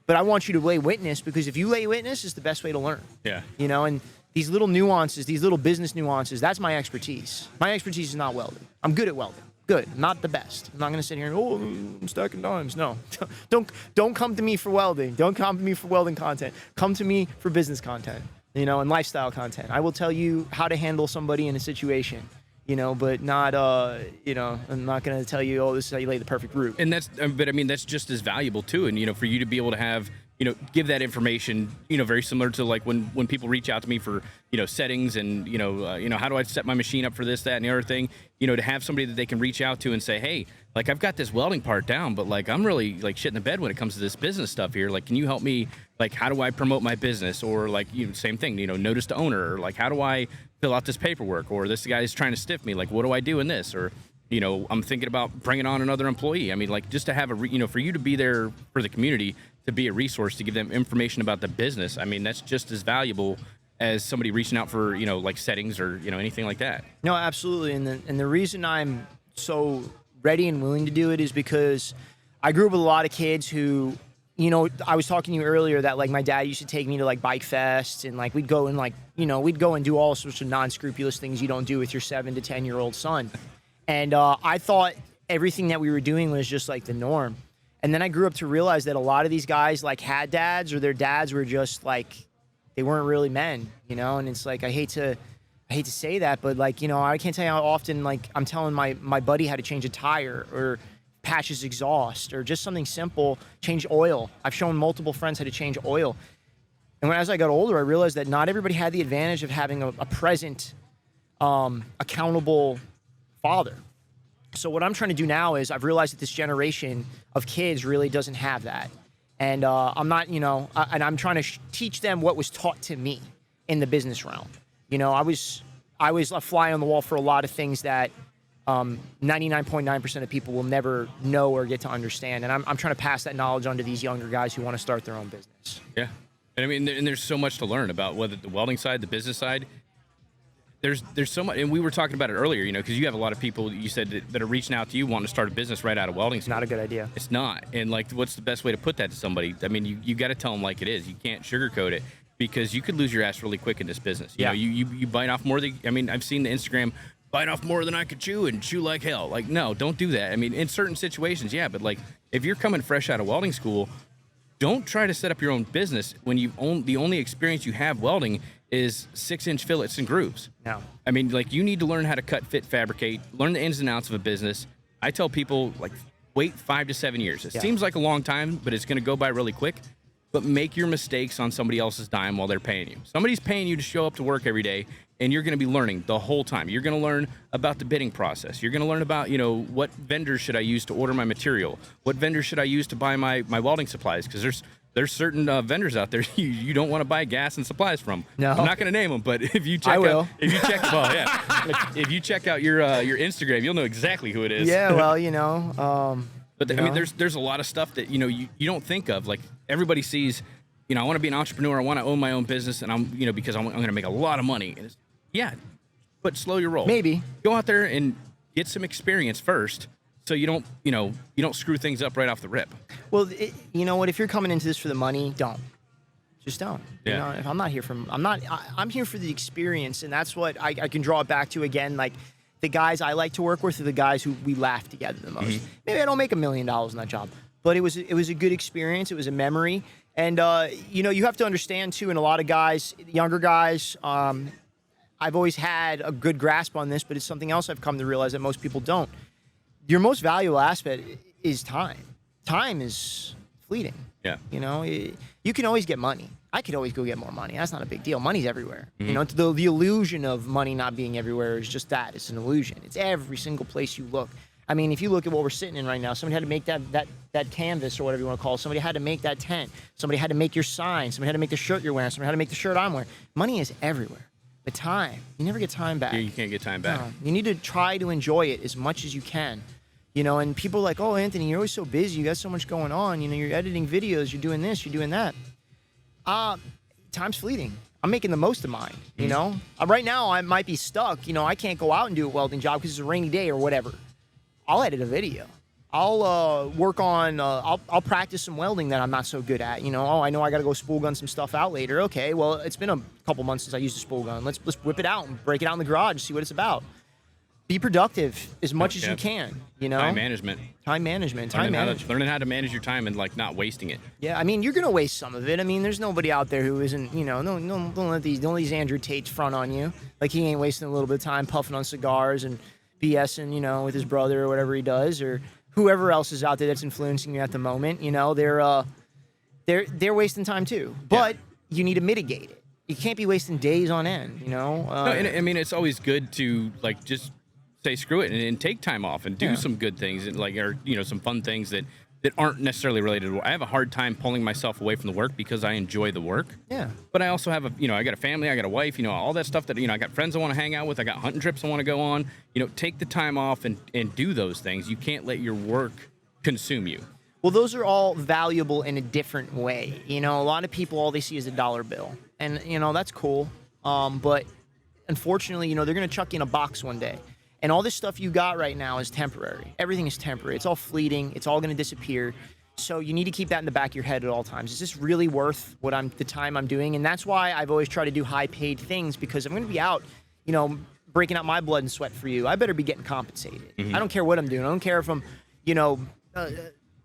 But I want you to lay witness, because if you lay witness, it's the best way to learn. Yeah. And these little nuances, these little business nuances, that's my expertise. My expertise is not welding. I'm good at welding. Good. Not the best. I'm not going to sit here and, I'm stacking dimes. No. Don't come to me for welding. Don't come to me for welding content. Come to me for business content, and lifestyle content. I will tell you how to handle somebody in a situation, but not, I'm not going to tell you, this is how you lay the perfect route. And that's just as valuable too. And, for you to be able to have, give that information, very similar to like when people reach out to me for, settings and, how do I set my machine up for this, that, and the other thing, to have somebody that they can reach out to and say, hey, like I've got this welding part down, but like I'm really like shit in the bed when it comes to this business stuff here. Like, can you help me? Like, how do I promote my business? Or like, same thing, notice to owner, or like, how do I fill out this paperwork? Or this guy is trying to stiff me. Like, what do I do in this? Or, I'm thinking about bringing on another employee. I mean, like, just to have for you to be there for the community, to be a resource, to give them information about the business. I mean, that's just as valuable as somebody reaching out for, like settings or, anything like that. No, absolutely. And the reason I'm so ready and willing to do it is because I grew up with a lot of kids who, I was talking to you earlier that like my dad used to take me to like bike fests, and like we'd go and like, we'd go and do all sorts of non-scrupulous things you don't do with your 7 to 10-year-old son. And I thought everything that we were doing was just like the norm. And then I grew up to realize that a lot of these guys like had dads, or their dads were just like, they weren't really men, and it's like, I hate to say that, but like, I can't tell you how often like I'm telling my buddy how to change a tire or patch his exhaust or just something simple, change oil. I've shown multiple friends how to change oil. And as I got older, I realized that not everybody had the advantage of having a present, accountable father. So what I'm trying to do now is I've realized that this generation of kids really doesn't have that. And I'm not, and I'm trying to teach them what was taught to me in the business realm. I was a fly on the wall for a lot of things that 99.9% of people will never know or get to understand. And I'm trying to pass that knowledge on to these younger guys who want to start their own business. Yeah. And I mean, and there's so much to learn about whether the welding side, the business side. There's so much, and we were talking about it earlier, because you have a lot of people, you said, that are reaching out to you wanting to start a business right out of welding school. Not a good idea. It's not. And like, what's the best way to put that to somebody? I mean, you got to tell them like it is. You can't sugarcoat it, because you could lose your ass really quick in this business. You know, you bite off more than, I mean, I've seen the Instagram, bite off more than I could chew and chew like hell. Like, no, don't do that. I mean, in certain situations, yeah, but like, if you're coming fresh out of welding school, don't try to set up your own business when the only experience you have welding is 6-inch fillets and grooves. No. I mean, like, you need to learn how to cut, fit, fabricate, learn the ins and outs of a business. I tell people, like, wait 5 to 7 years. It seems like a long time, but it's going to go by really quick. But make your mistakes on somebody else's dime while they're paying you. Somebody's paying you to show up to work every day, and you're going to be learning the whole time. You're going to learn about the bidding process. You're going to learn about, what vendors should I use to order my material? What vendors should I use to buy my welding supplies? Because there's certain vendors out there you don't want to buy gas and supplies from. No. I'm not going to name them, but if you check if you check out your Instagram, you'll know exactly who it is. Yeah, well, But I mean, there's a lot of stuff that you don't think of. Like, everybody sees, I want to be an entrepreneur. I want to own my own business, and I'm because I'm going to make a lot of money. And but slow your roll. Maybe go out there and get some experience first, so you don't screw things up right off the rip. Well, you know what? If you're coming into this for the money, just don't. Yeah. If I'm here for the experience, and that's what I can draw it back to again. Like, the guys I like to work with are the guys who we laugh together the most. Mm-hmm. Maybe I don't make $1 million in that job, but it was a good experience. It was a memory. And, you have to understand too, and a lot of guys, younger guys, I've always had a good grasp on this, but it's something else I've come to realize that most people don't. Your most valuable aspect is time. Time is fleeting. Yeah. You can always get money. I could always go get more money. That's not a big deal. Money's everywhere. Mm-hmm. The illusion of money not being everywhere is just that. It's an illusion. It's every single place you look. I mean, if you look at what we're sitting in right now, somebody had to make that canvas or whatever you want to call it. Somebody had to make that tent. Somebody had to make your sign. Somebody had to make the shirt you're wearing. Somebody had to make the shirt I'm wearing. Money is everywhere. But time, you never get time back. Yeah, you can't get time back. No, you need to try to enjoy it as much as you can. And people are like, oh, Anthony, you're always so busy. You got so much going on. You're editing videos. You're doing this. You're doing that. Time's fleeting. I'm making the most of mine, Right now, I might be stuck. I can't go out and do a welding job because it's a rainy day or whatever. I'll edit a video. I'll work on, I'll practice some welding that I'm not so good at. I know I got to go spool gun some stuff out later. Okay, well, it's been a couple months since I used a spool gun. Let's whip it out and break it out in the garage, see what it's about. Be productive as much as you can, Time management. Learning how to manage your time and, not wasting it. Yeah, I mean, you're going to waste some of it. I mean, there's nobody out there who isn't, don't let these Andrew Tates front on you. Like, he ain't wasting a little bit of time puffing on cigars and BSing, with his brother or whatever he does, or whoever else is out there that's influencing you at the moment. They're wasting time too. But you need to mitigate it. You can't be wasting days on end. No, I mean, it's always good to just say screw it and take time off and do some good things and some fun things that aren't necessarily related to work. I have a hard time pulling myself away from the work because I enjoy the work. Yeah. But I also have I got a family, I got a wife, all that stuff that, I got friends I want to hang out with, I got hunting trips I want to go on. Take the time off and do those things. You can't let your work consume you. Well, those are all valuable in a different way. A lot of people, all they see is a dollar bill. And, that's cool. But unfortunately, they're going to chuck you in a box one day. And all this stuff you got right now is temporary. Everything is temporary. It's all fleeting. It's all going to disappear. So you need to keep that in the back of your head at all times. Is this really worth the time I'm doing? And that's why I've always tried to do high-paid things, because I'm going to be out, breaking out my blood and sweat for you. I better be getting compensated. Mm-hmm. I don't care what I'm doing. I don't care if I'm,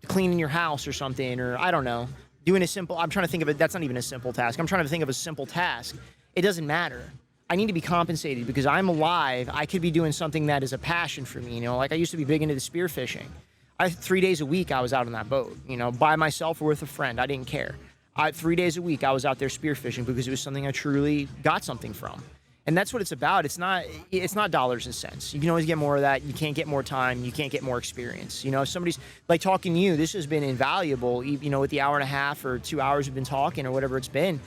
cleaning your house or something, or I don't know, doing I'm trying to think of it. That's not even a simple task. I'm trying to think of a simple task. It doesn't matter. I need to be compensated because I'm alive. I could be doing something that is a passion for me. Like I used to be big into the spear fishing. 3 days a week I was out on that boat, by myself or with a friend. I didn't care. 3 days a week I was out there spear fishing because it was something I truly got something from. And that's what it's about. It's not dollars and cents. You can always get more of that. You can't get more time. You can't get more experience. If somebody's like talking to you, this has been invaluable, with the hour and a half or 2 hours we've been talking or whatever it's been,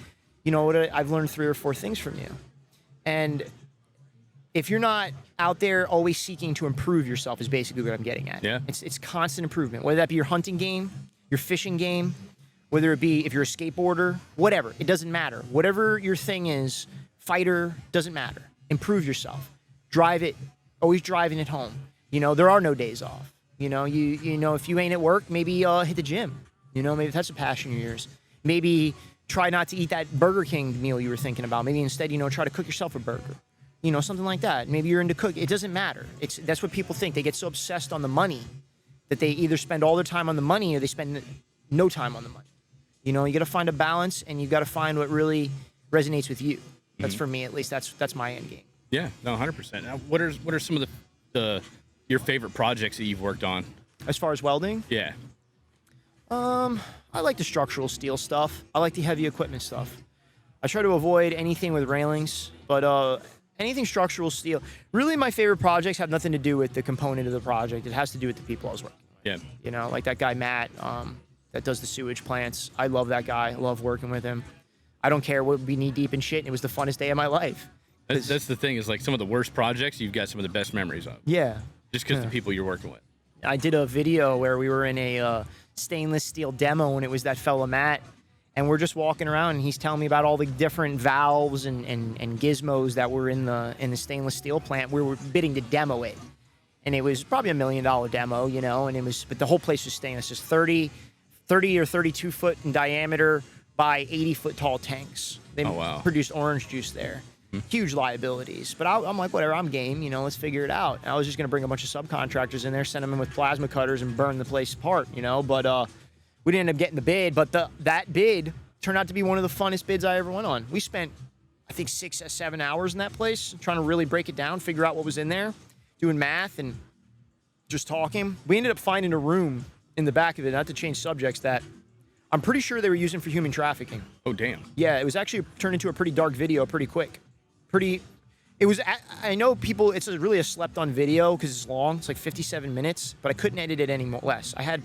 I've learned 3 or 4 things from you. And if you're not out there always seeking to improve yourself is basically what I'm getting at. Yeah. It's constant improvement, whether that be your hunting game, your fishing game, whether it be if you're a skateboarder, whatever. It doesn't matter. Whatever your thing is, fighter, doesn't matter. Improve yourself. Drive it. Always driving it home. There are no days off. If you ain't at work, maybe hit the gym. Maybe that's a passion of yours. Maybe try not to eat that Burger King meal you were thinking about. Maybe instead, try to cook yourself a burger. Something like that. Maybe you're into cooking. It doesn't matter. That's what people think. They get so obsessed on the money that they either spend all their time on the money or they spend no time on the money. You got to find a balance, and you got to find what really resonates with you. That's for me, at least. That's my end game. Yeah, no, 100%. Now, what are some of your favorite projects that you've worked on? As far as welding? Yeah. I like the structural steel stuff. I like the heavy equipment stuff. I try to avoid anything with railings, but anything structural steel. Really, my favorite projects have nothing to do with the component of the project. It has to do with the people I was working with. Yeah. Like that guy, Matt, that does the sewage plants. I love that guy. I love working with him. I don't care what we knee deep in shit, and it was the funnest day of my life. That's the thing, is some of the worst projects, you've got some of the best memories of. Yeah. Just because the people you're working with. I did a video where we were in a stainless steel demo, and it was that fella Matt, and we're just walking around, and he's telling me about all the different valves and gizmos that were in the stainless steel plant. We were bidding to demo it, and it was probably $1 million demo, but the whole place was stainless, just 30 or 32 foot in diameter by 80 foot tall tanks. They produced orange juice there. Huge liabilities. But I'm like, whatever, I'm game, let's figure it out. And I was just going to bring a bunch of subcontractors in there, send them in with plasma cutters and burn the place apart, But we didn't end up getting the bid. But that bid turned out to be one of the funnest bids I ever went on. We spent, I think, 6 or 7 hours in that place trying to really break it down, figure out what was in there, doing math and just talking. We ended up finding a room in the back of it, not to change subjects, that I'm pretty sure they were using for human trafficking. Oh, damn. Yeah, it was actually turned into a pretty dark video pretty quick. It was. I know people. It's really a slept-on video because it's long. It's like 57 minutes, but I couldn't edit it any less. I had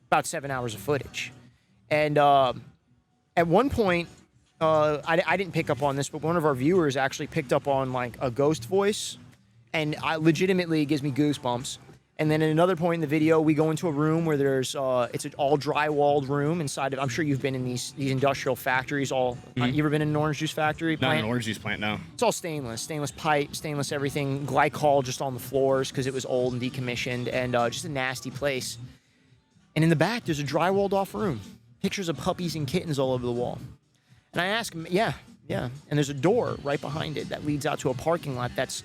about 7 hours of footage, and at one point, I didn't pick up on this, but one of our viewers actually picked up on like a ghost voice, and legitimately it gives me goosebumps. And then at another point in the video, we go into a room where there's it's an all drywalled room inside of. I'm sure you've been in these industrial factories. You ever been in an orange juice factory? Not an orange juice plant, no. It's all stainless pipe, stainless everything, glycol just on the floors because it was old and decommissioned, and just a nasty place. And in the back, there's a drywalled off room, pictures of puppies and kittens all over the wall. And I ask him, yeah, and there's a door right behind it that leads out to a parking lot that's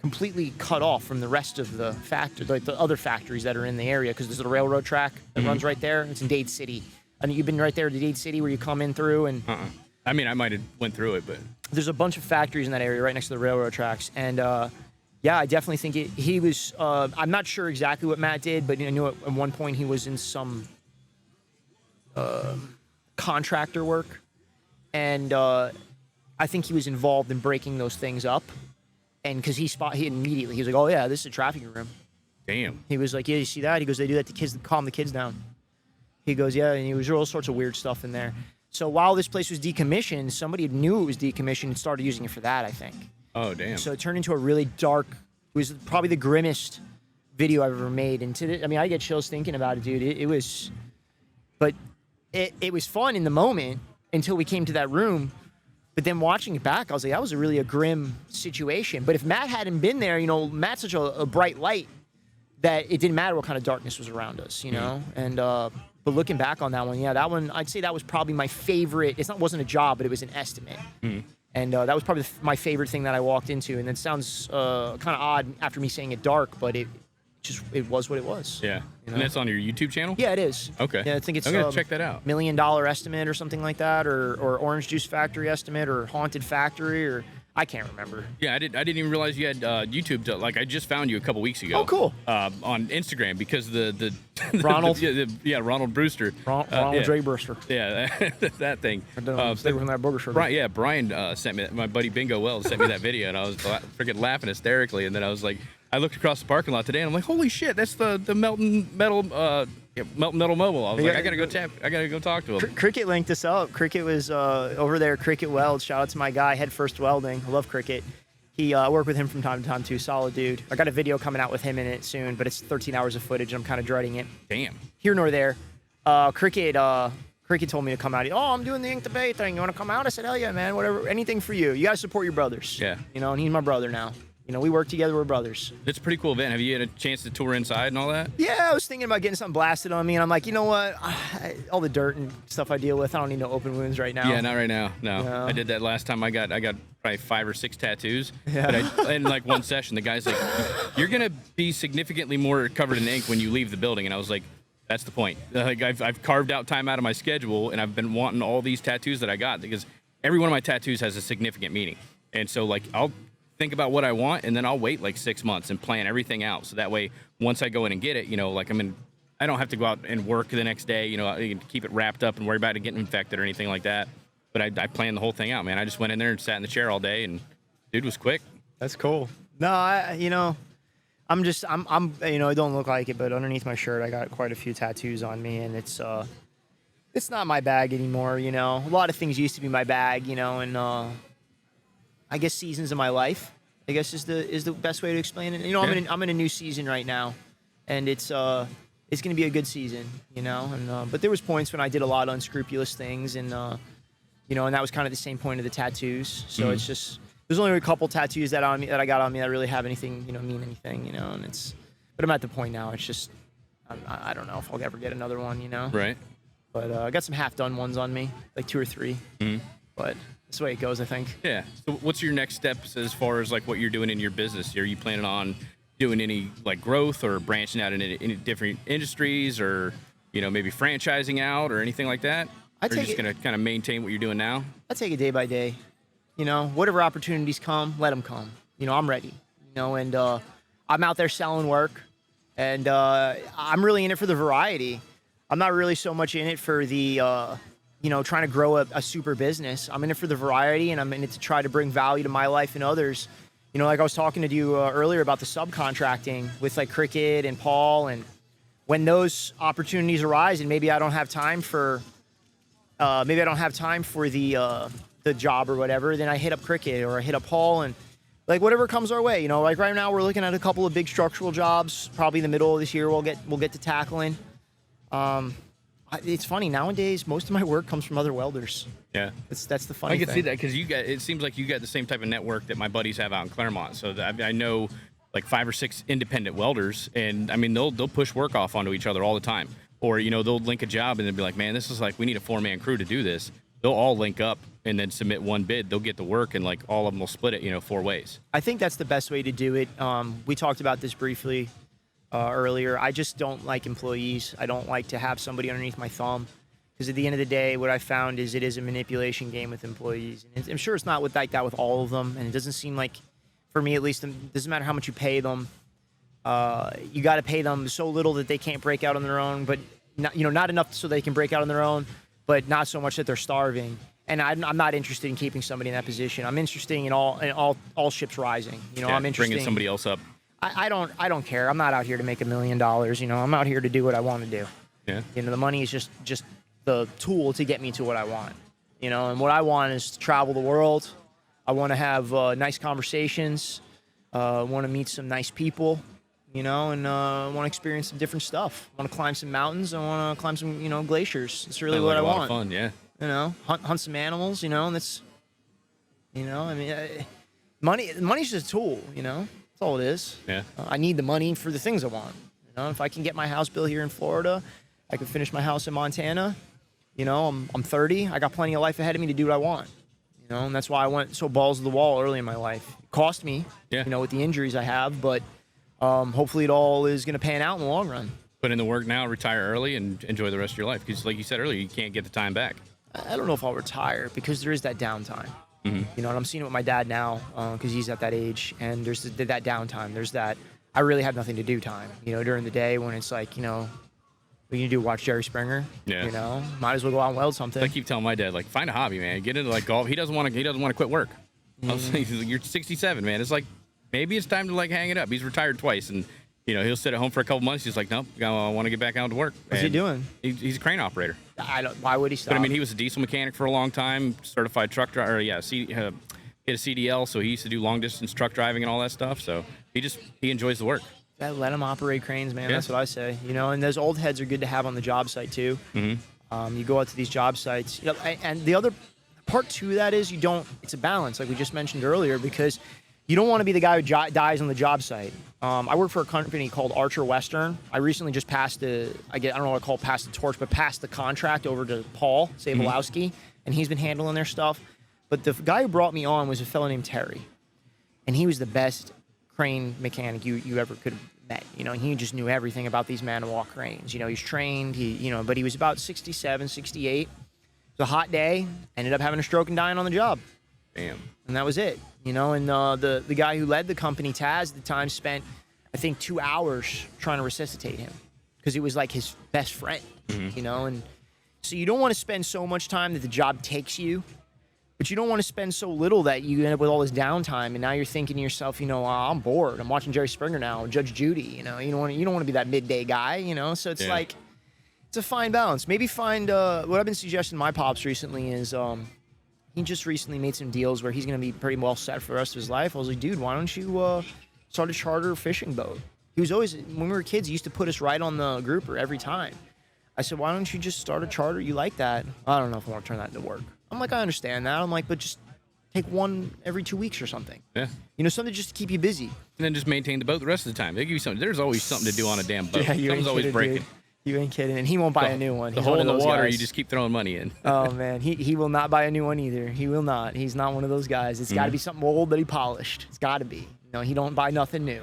completely cut off from the rest of the factory, like the other factories that are in the area, because there's a railroad track that runs right there. It's in Dade City. I mean, you've been right there to Dade City where you come in through and. I mean, I might have went through it, but there's a bunch of factories in that area right next to the railroad tracks, and yeah, I definitely think he was. I'm not sure exactly what Matt did, but I knew at one point he was in some contractor work, and I think he was involved in breaking those things up. And because he immediately, he was like, oh, yeah, this is a trafficking room. Damn. He was like, yeah, you see that? He goes, they do that to kids, calm the kids down. He goes, yeah, and he was all sorts of weird stuff in there. So while this place was decommissioned, somebody knew it was decommissioned and started using it for that, I think. Oh, damn. So it turned into a really dark, it was probably the grimmest video I've ever made. And I mean, I get chills thinking about it, dude. It was fun in the moment until we came to that room. But then watching it back, I was like, that was really a grim situation. But if Matt hadn't been there, Matt's such a bright light that it didn't matter what kind of darkness was around us, And but looking back on that one, yeah, that one, I'd say that was probably my favorite. It wasn't a job, but it was an estimate. And that was probably my favorite thing that I walked into. And it sounds kind of odd after me saying it dark, but it was what it was. Yeah. And that's on your YouTube channel? Yeah, it is. Okay. Yeah, I think it's I'm gonna check that out. $1 million estimate or something like that, or Orange Juice Factory estimate, or Haunted Factory, or I can't remember. Yeah, I didn't even realize you had YouTube. Like, I just found you a couple weeks ago. Oh, cool. On Instagram because the Ronald. Ronald Brewster. Ronald J. Brewster. Yeah, that thing. Stay within that burger shirt. Right. Yeah, Brian sent me my buddy Bingo Wells sent me that video, and I was freaking laughing hysterically, and then I was like. I looked across the parking lot today, and I'm like, "Holy shit, that's the Melton Metal Mobile." I was like, "I gotta go talk to him." Cricket linked us up. Cricket was over there. Cricket Weld. Shout out to my guy, Head First Welding. I love Cricket. I work with him from time to time too. Solid dude. I got a video coming out with him in it soon, but it's 13 hours of footage, and I'm kind of dreading it. Damn. Here nor there. Cricket told me to come out. Oh, I'm doing the Ink Debate thing. You want to come out? I said, hell yeah, man. Whatever. Anything for you. You gotta support your brothers. Yeah. And he's my brother now. We work together. We're brothers. It's a pretty cool event. Have you had a chance to tour inside and all that? Yeah, I was thinking about getting something blasted on me, and I'm like, you know what? All the dirt and stuff I deal with, I don't need no open wounds right now. Yeah, not right now. No. I did that last time. I got probably 5 or 6 tattoos. Yeah. But in like one session, the guy's like, "You're gonna be significantly more covered in ink when you leave the building," and I was like, "That's the point." Like I've carved out time out of my schedule, and I've been wanting all these tattoos that I got because every one of my tattoos has a significant meaning, and so like I'll think about what I want, and then I'll wait like 6 months and plan everything out. So that way, once I go in and get it, like I don't have to go out and work the next day, I can keep it wrapped up and worry about it getting infected or anything like that. But I planned the whole thing out, man. I just went in there and sat in the chair all day, and dude was quick. That's cool. No, I don't look like it, but underneath my shirt, I got quite a few tattoos on me, and it's not my bag anymore. A lot of things used to be my bag, and I guess seasons of my life, I guess is the best way to explain it. I'm in a new season right now, and it's going to be a good season, And but there was points when I did a lot of unscrupulous things, and and that was kind of the same point of the tattoos. So it's just there's only a couple tattoos that I got on me that really have anything, mean anything, And but I'm at the point now. It's just I don't know if I'll ever get another one, Right. But I got some half done ones on me, like 2 or 3. But that's the way it goes, I think. Yeah. So what's your next steps as far as like what you're doing in your business? Are you planning on doing any like growth or branching out into different industries, or maybe franchising out or anything like that? Or are you just gonna kind of maintain what you're doing now? I take it day by day. Whatever opportunities come, let them come. I'm ready. And I'm out there selling work, and I'm really in it for the variety. I'm not really so much in it for the trying to grow a super business. I'm in it for the variety, and I'm in it to try to bring value to my life and others. like I was talking to you earlier about the subcontracting with like Cricket and Paul, and when those opportunities arise, and maybe I don't have time for the job or whatever, then I hit up Cricket or I hit up Paul, and like whatever comes our way. Like right now we're looking at a couple of big structural jobs. Probably in the middle of this year we'll get to tackling. It's funny nowadays. Most of my work comes from other welders. Yeah, that's the funny thing. I can see that because it seems like you got the same type of network that my buddies have out in Claremont. So I know like 5 or 6 independent welders, and I mean they'll push work off onto each other all the time. Or they'll link a job and they'll be like, man, this is like we need a 4-man crew to do this. They'll all link up and then submit one bid. They'll get the work, and like all of them will split it 4 ways. I think that's the best way to do it. We talked about this briefly earlier. I just don't like employees. I don't like to have somebody underneath my thumb, because at the end of the day, what I found is it is a manipulation game with employees. And I'm sure it's not like that with all of them, and it doesn't seem like, for me at least, it doesn't matter how much you pay them. You got to pay them so little that they can't break out on their own, but not enough so they can break out on their own, but not so much that they're starving. And I'm not interested in keeping somebody in that position. I'm interested in all ships rising. I'm interested bringing somebody else up. I don't care. I'm not out here to make $1 million. I'm out here to do what I want to do. Yeah. The money is just the tool to get me to what I want. And what I want is to travel the world. I want to have nice conversations. I want to meet some nice people. And I want to experience some different stuff. I want to climb some mountains. I want to climb some glaciers. That's really what I want. A lot of fun, yeah. Hunt some animals. And that's, money's just a tool. That's all it is. Yeah. I need the money for the things I want. If I can get my house built here in Florida, I can finish my house in Montana. I'm 30. I got plenty of life ahead of me to do what I want. And that's why I went so balls to the wall early in my life. It cost me, with the injuries I have, but hopefully it all is going to pan out in the long run. Put in the work now, retire early, and enjoy the rest of your life. Because like you said earlier, you can't get the time back. I don't know if I'll retire, because there is that downtime. Mm-hmm. And I'm seeing it with my dad now, because he's at that age, and there's that downtime. There's that I really have nothing to do time, during the day when it's like, what are you do, watch Jerry Springer? Yeah. Might as well go out and weld something. I keep telling my dad, like, find a hobby, man. Get into like golf. He doesn't want to quit work. Mm-hmm. He's like, you're 67, man. It's like, maybe it's time to like hang it up. He's retired twice, and he'll sit at home for a couple months. He's like, nope, I want to get back out to work. What's he doing? He's a crane operator. Why would he stop? But I mean, he was a diesel mechanic for a long time, certified truck driver. He had a CDL, so he used to do long distance truck driving and all that stuff. So he enjoys the work. Let him operate cranes, man. Yeah. That's what I say. And those old heads are good to have on the job site too. Mm-hmm. You go out to these job sites, and the other part to that is it's a balance, like we just mentioned earlier, because you don't want to be the guy who dies on the job site. I work for a company called Archer Western. I recently just passed the torch, but passed the contract over to Paul Sabolowski, and he's been handling their stuff. But the guy who brought me on was a fellow named Terry, and he was the best crane mechanic you ever could have met. He just knew everything about these man-of-war cranes. He's trained. But he was about 67, 68. It was a hot day. Ended up having a stroke and dying on the job. Damn. And that was it. And the guy who led the company, Taz, at the time spent, I think, 2 hours trying to resuscitate him, because it was like his best friend. Mm-hmm. And so you don't want to spend so much time that the job takes you, but you don't want to spend so little that you end up with all this downtime, and now you're thinking to yourself, I'm bored. I'm watching Jerry Springer now, Judge Judy. You don't want to be that midday guy. So it's like, it's a fine balance. Maybe find what I've been suggesting to my pops recently is he just recently made some deals where he's going to be pretty well set for the rest of his life. I was like, dude, why don't you start a charter fishing boat? He was always, when we were kids, he used to put us right on the grouper every time. I said, why don't you just start a charter? You like that? I don't know if I want to turn that into work. I'm like, I understand that. I'm like, but just take one every 2 weeks or something. Yeah. Something just to keep you busy. And then just maintain the boat the rest of the time. They give you something. There's always something to do on a damn boat. Yeah, Something's always breaking. Dude. You ain't kidding. And he won't buy a new one. The hole in the water, you just keep throwing money in. Oh, man. He will not buy a new one either. He will not. He's not one of those guys. It's got to be something old that he polished. It's got to be. He don't buy nothing new.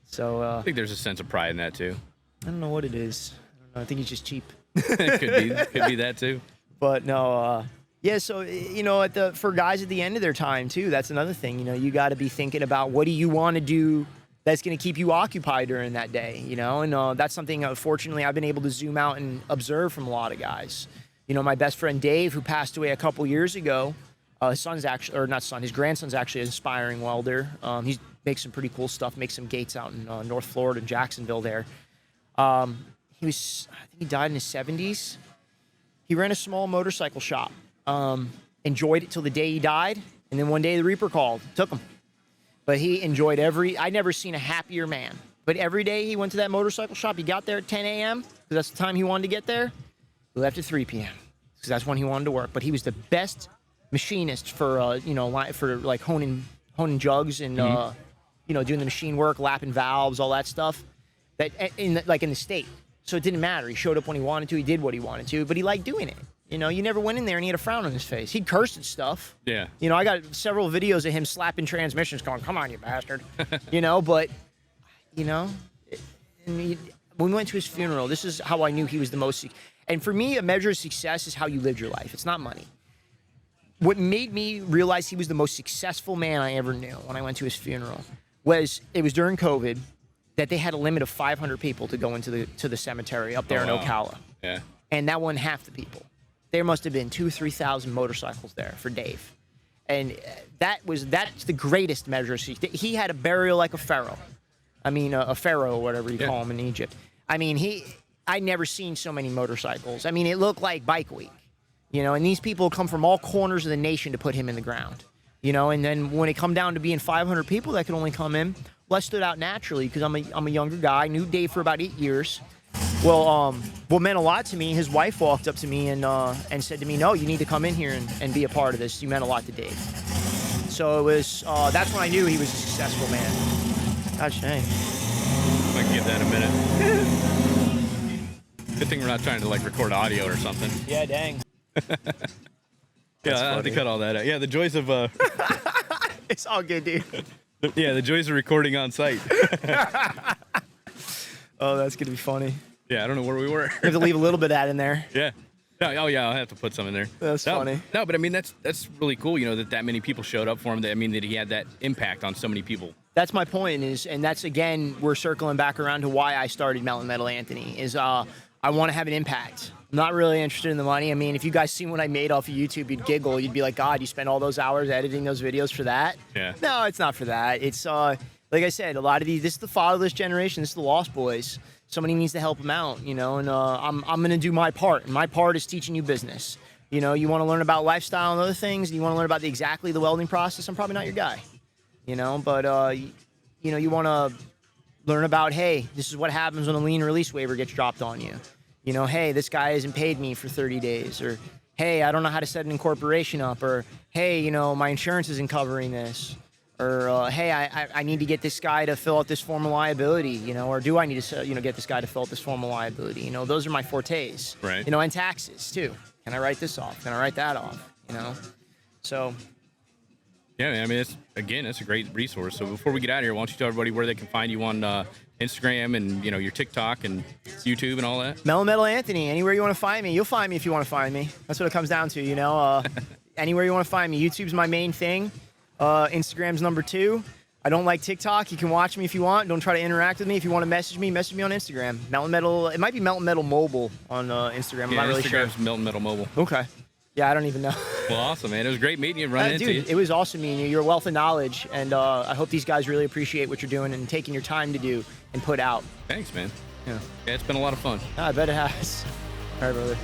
So I think there's a sense of pride in that, too. I don't know what it is. I think he's just cheap. Could be that, too. But no, yeah, so, for guys at the end of their time, too, that's another thing. You got to be thinking about, what do you want to do that's going to keep you occupied during that day, And that's something, fortunately, I've been able to zoom out and observe from a lot of guys. My best friend Dave, who passed away a couple years ago, His son's actually, or not son, his grandson's actually an aspiring welder. He makes some pretty cool stuff, makes some gates out in North Florida, in Jacksonville there. I think he died in his 70s. He ran a small motorcycle shop, enjoyed it till the day he died, and then one day the Reaper called, took him. But he enjoyed I never seen a happier man. But every day he went to that motorcycle shop, he got there at 10 a.m., because that's the time he wanted to get there. He left at 3 p.m., because that's when he wanted to work. But he was the best machinist for, for like honing jugs and, doing the machine work, lapping valves, all that stuff, that in the state. So it didn't matter. He showed up when he wanted to. He did what he wanted to, but he liked doing it. You never went in there and he had a frown on his face. He'd cursed at stuff. Yeah. I got several videos of him slapping transmissions going, come on, you bastard. But, when we went to his funeral, this is how I knew he was the most. And for me, a measure of success is how you lived your life. It's not money. What made me realize he was the most successful man I ever knew when I went to his funeral was it was during COVID that they had a limit of 500 people to go into the cemetery up there in Ocala. Yeah. And that wasn't half the people. There must have been 2,000 or 3,000 motorcycles there for Dave. And that's the greatest measure of success. He had a burial like a pharaoh. I mean, a pharaoh, or whatever you call him in Egypt. I mean, I'd never seen so many motorcycles. I mean, it looked like Bike Week. And these people come from all corners of the nation to put him in the ground. And then when it come down to being 500 people that could only come in, well, I stood out naturally because I'm a younger guy. I knew Dave for about 8 years. Well, what meant a lot to me, his wife walked up to me and said to me, no, you need to come in here and be a part of this. You meant a lot to Dave. So it was, that's when I knew he was a successful man. Gosh dang. I can give that a minute. Good thing we're not trying to record audio or something. Yeah, dang. Yeah, I have to cut all that out. Yeah, the joys of it's all good, dude. The joys of recording on site. Oh, that's gonna be funny. Yeah, I don't know where we were. You have to leave a little bit of that in there. Yeah. Oh yeah, I'll have to put some in there. That's funny. No, but I mean that's really cool. that many people showed up for him. That he had that impact on so many people. That's my point. And that's again, we're circling back around to why I started Melon Metal Anthony. I want to have an impact. I'm not really interested in the money. I mean, if you guys seen what I made off of YouTube, you'd giggle. You'd be like, God, you spent all those hours editing those videos for that? Yeah. No, it's not for that. It's like I said, a lot of this is the fatherless generation. This is the Lost Boys. Somebody needs to help them out, and I'm going to do my part. And my part is teaching you business. You want to learn about lifestyle and other things, and you want to learn about the welding process, I'm probably not your guy. But you want to learn about, hey, this is what happens when a lien release waiver gets dropped on you. Hey, this guy hasn't paid me for 30 days, or hey, I don't know how to set an incorporation up, or hey, my insurance isn't covering this. Or, hey, I need to get this guy to fill out this form of liability, or do I need to, get this guy to fill out this form of liability? Those are my fortes. Right. And taxes, too. Can I write this off? Can I write that off? So. Yeah, I mean, it's a great resource. So before we get out of here, why don't you tell everybody where they can find you on Instagram and, your TikTok and YouTube and all that? Melon Metal Anthony, anywhere you want to find me. You'll find me if you want to find me. That's what it comes down to, Anywhere you want to find me. YouTube's my main thing. Instagram's number 2. I don't like TikTok. You can watch me if you want. Don't try to interact with me. If you want to message me on Instagram. Melon Metal. It might be Melon Metal Mobile on Instagram. I'm not really sure. Instagram's Melon Metal Mobile. Okay. Yeah, I don't even know. Well, awesome, man. It was great meeting you, running into you. It was awesome meeting you. You're a wealth of knowledge, and I hope these guys really appreciate what you're doing and taking your time to do and put out. Thanks, man. Yeah, it's been a lot of fun. I bet it has. All right, brother.